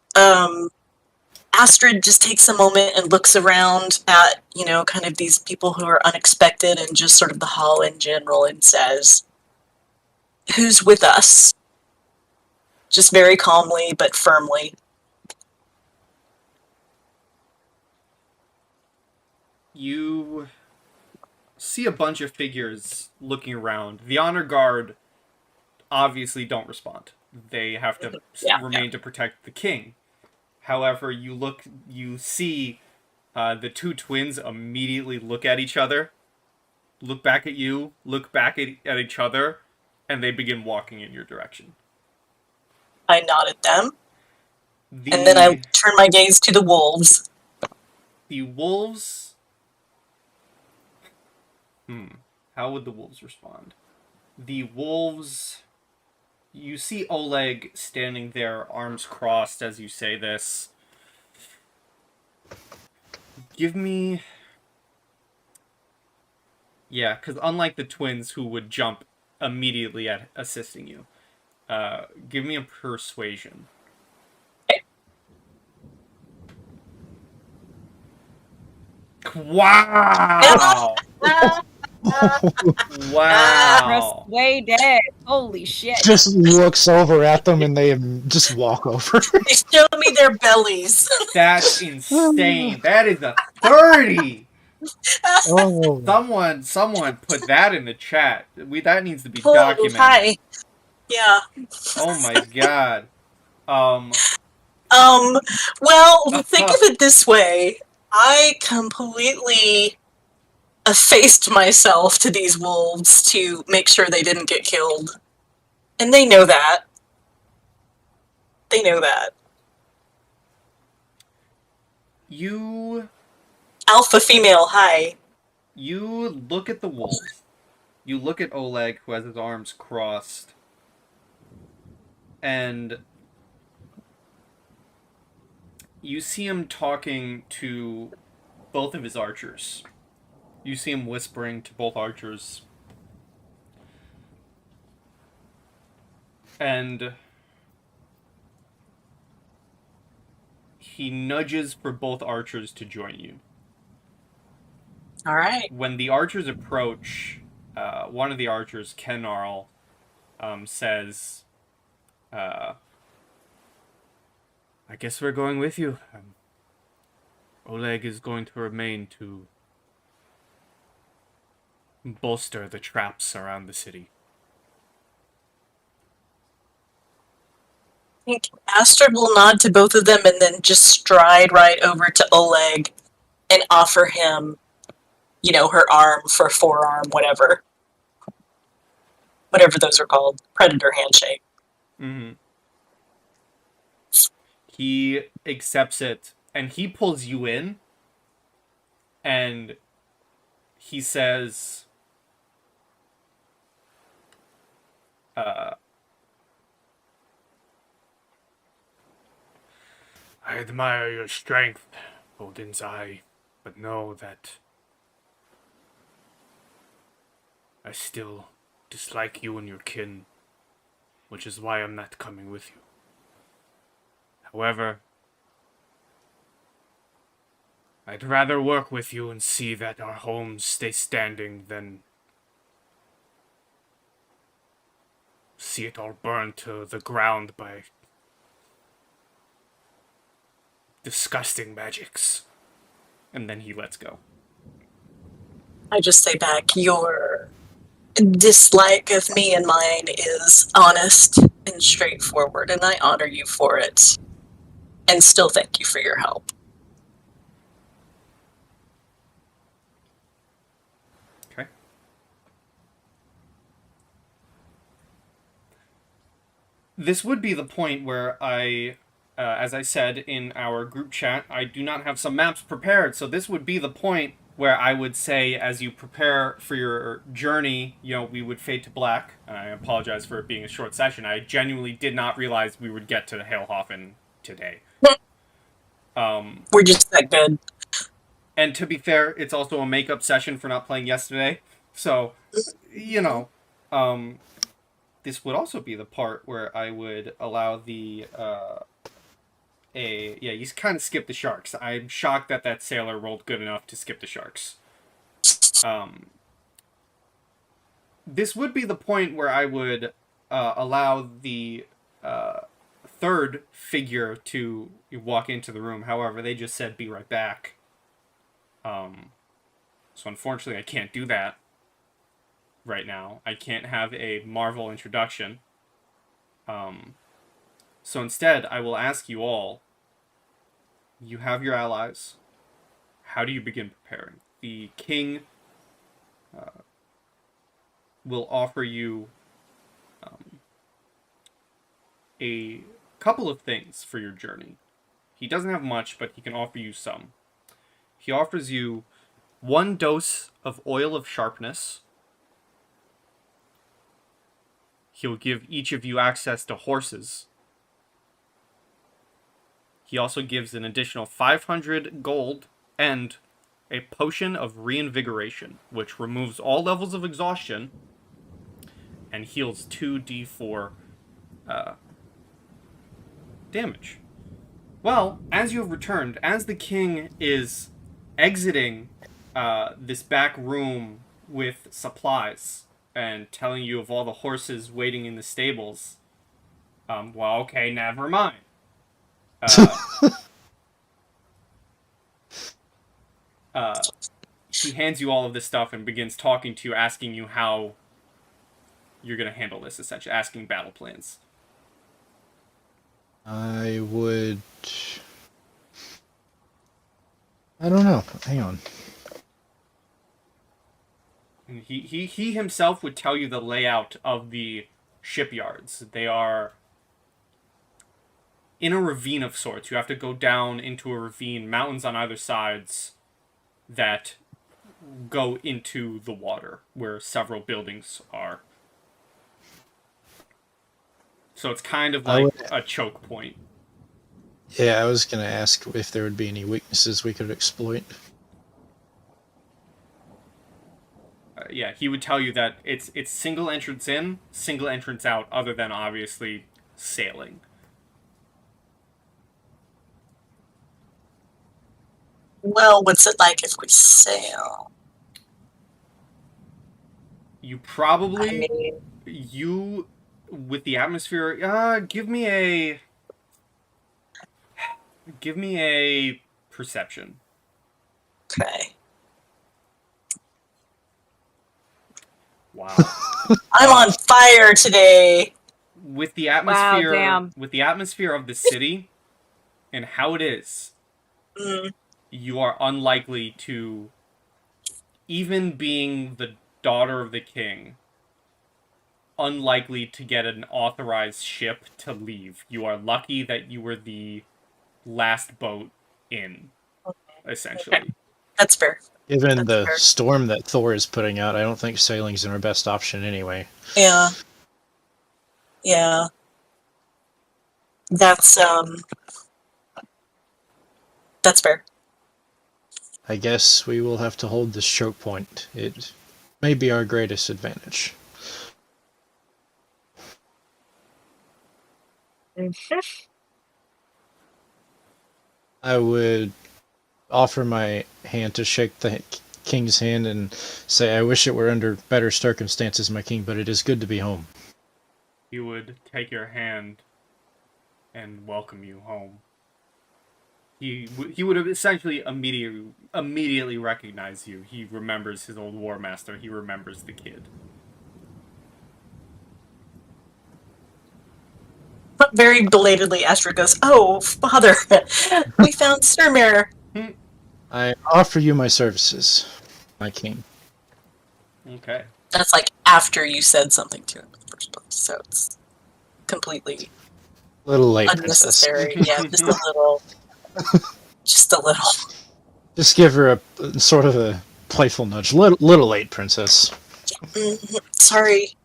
Astrid just takes a moment and looks around at, kind of these people who are unexpected and just sort of the hall in general and says, who's with us? Just very calmly but firmly. You see a bunch of figures looking around. The honor guard obviously don't respond. They have to remain to protect the king. However, you see the two twins immediately look at each other, look back at you, look back at each other, and they begin walking in your direction. I nod at them, and then I turn my gaze to the wolves. The wolves... How would the wolves respond? The wolves... You see Oleg standing there, arms crossed as you say this. Give me... Yeah, because unlike the twins who would jump immediately at assisting you, give me a persuasion. Wow! Wow! Way dead. Holy shit. Just looks over at them and they just walk over. They show me their bellies. That's insane. That is a 30! Oh. Someone put that in the chat. That needs to be Oh, documented. hi. Yeah. Oh my god. Well, think of it this way. I completely effaced myself to these wolves to make sure they didn't get killed. And they know that. They know that. You... Alpha female, hi. You look at the wolves. You look at Oleg, who has his arms crossed. and you see him talking to both of his archers. You see him whispering to both archers. And he nudges for both archers to join you. All right. When the archers approach, one of the archers, Kennarl, says, I guess we're going with you. Oleg is going to remain to bolster the traps around the city. I think Astrid will nod to both of them and then just stride right over to Oleg and offer him, her arm for forearm, whatever. Whatever those are called. Predator handshake. Mm-hmm. He accepts it, and he pulls you in, and he says, I admire your strength, Odin's Eye, but know that I still dislike you and your kin, which is why I'm not coming with you. However, I'd rather work with you and see that our homes stay standing than see it all burn to the ground by disgusting magics. And then he lets go. I just say back, your dislike of me and mine is honest and straightforward, and I honor you for it. And still thank you for your help. Okay. This would be the point where as I said in our group chat, I do not have some maps prepared, so this would be the point where I would say, as you prepare for your journey, we would fade to black. I apologize for it being a short session. I genuinely did not realize we would get to Heil Hofn today. We're just that good. And to be fair, it's also a makeup session for not playing yesterday. So, this would also be the part where I would allow the, you kind of skip the sharks. I'm shocked that sailor rolled good enough to skip the sharks. This would be the point where I would allow the third figure to walk into the room. However, they just said be right back. So unfortunately I can't do that right now. I can't have a Marvel introduction. So instead, I will ask you all, you have your allies. How do you begin preparing? The king will offer you a couple of things for your journey. He doesn't have much, but he can offer you some. He offers you 1 dose of oil of sharpness. He'll give each of you access to horses. He also gives an additional 500 gold and a potion of reinvigoration, which removes all levels of exhaustion and heals 2d4 damage. Well, as you have returned, as the king is exiting this back room with supplies and telling you of all the horses waiting in the stables, well, okay, never mind. He hands you all of this stuff and begins talking to you, asking you how you're going to handle this, essentially, asking battle plans. I don't know. Hang on. And he himself would tell you the layout of the shipyards. They are in a ravine of sorts. You have to go down into a ravine, mountains on either sides that go into the water, where several buildings are. So it's kind of I like would- a choke point. Yeah, I was going to ask if there would be any weaknesses we could exploit. Yeah, he would tell you that it's single entrance in, single entrance out, other than obviously sailing. Well, what's it like if we sail? You I probably mean, with the atmosphere. Give me a perception. okay. Wow. I'm on fire today. With the atmosphere, damn. with the atmosphere of the city and how it is, Mm, you are unlikely to, even being the daughter of the king, unlikely to get an authorized ship to leave. You are lucky that you were the last boat in, essentially. that's fair. Given That's the fair. storm that Thor is putting out, I don't think sailing's our best option anyway. Yeah. Yeah. That's fair. I guess we will have to hold this choke point. It may be our greatest advantage. I would offer my hand to shake the king's hand and say, I wish it were under better circumstances, my king, but it is good to be home. He would take your hand and welcome you home. He would have essentially immediately recognize you. He remembers his old war master. He remembers the kid. But very belatedly, Astrid goes, "Oh, father, we found Surmir." I offer you my services, my king. Okay. That's like after you said something to him in the first place, so it's completely A little late, princess. unnecessary. Yeah, just a little. Just a little. Just give her a sort of a playful nudge. Little late, princess. Sorry.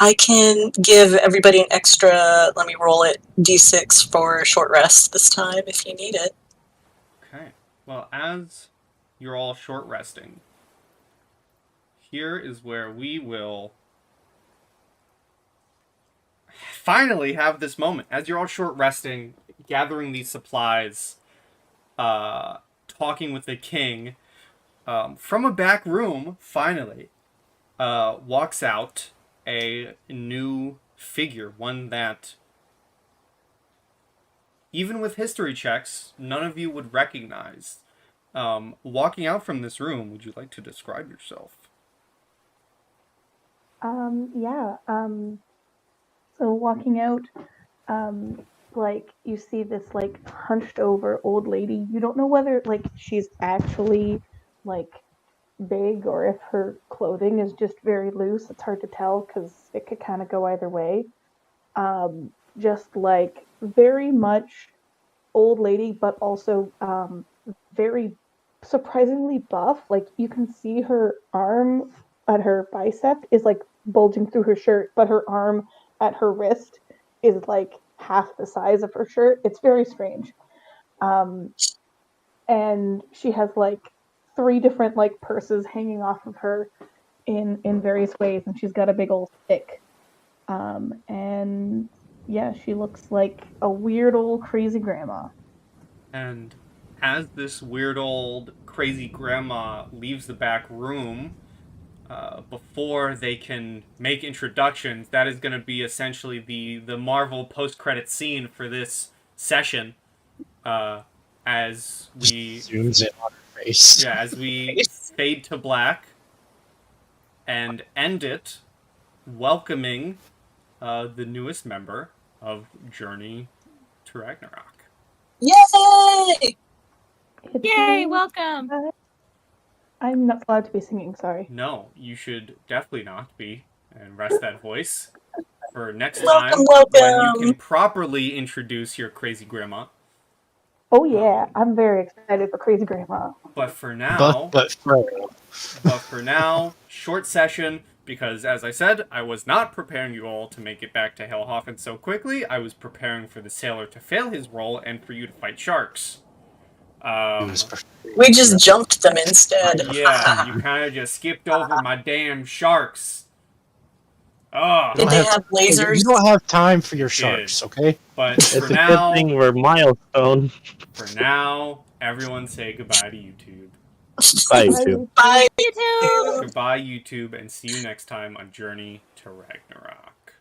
I can give everybody an extra, let me roll it, d6 for a short rest this time if you need it. Okay. Well, as you're all short resting, here is where we will finally have this moment. As you're all short resting, gathering these supplies, talking with the king, from a back room, finally, walks out a new figure, one that, even with history checks, none of you would recognize. Walking out from this room, would you like to describe yourself? Yeah. So walking out, like you see this like hunched over old lady. You don't know whether like she's actually like big or if her clothing is just very loose. It's hard to tell because it could kind of go either way. Just like very much old lady, but also very surprisingly buff. Like you can see her arm at her bicep is like bulging through her shirt, but her arm at her wrist is like half the size of her shirt. It's very strange. And she has like 3 different like purses hanging off of her in various ways, and she's got a big old stick. And yeah, she looks like a weird old crazy grandma. And as this weird old crazy grandma leaves the back room, before they can make introductions, that is going to be essentially the Marvel post-credit scene for this session. As we Zooms in on her face. Yeah, as we fade to black and end it welcoming the newest member of Journey to Ragnarok. Yay! Yay, welcome! I'm not allowed to be singing, sorry. No, you should definitely not be, and rest that voice for next Welcome, time welcome. when you can properly introduce your crazy grandma. Oh yeah, I'm very excited for Crazy Grandma. But for now, But for now, short session, because as I said, I was not preparing you all to make it back to Heil Hofn so quickly. I was preparing for the sailor to fail his role and for you to fight sharks. We just jumped them instead. Yeah, you kind of just skipped over my damn sharks. Oh, Did they have lasers? You don't have time for your sharks, okay? but It's for a now, good thing we're milestone. for now, everyone say goodbye to YouTube. Bye, YouTube. Bye. YouTube. Goodbye, YouTube, and see you next time on Journey to Ragnarok.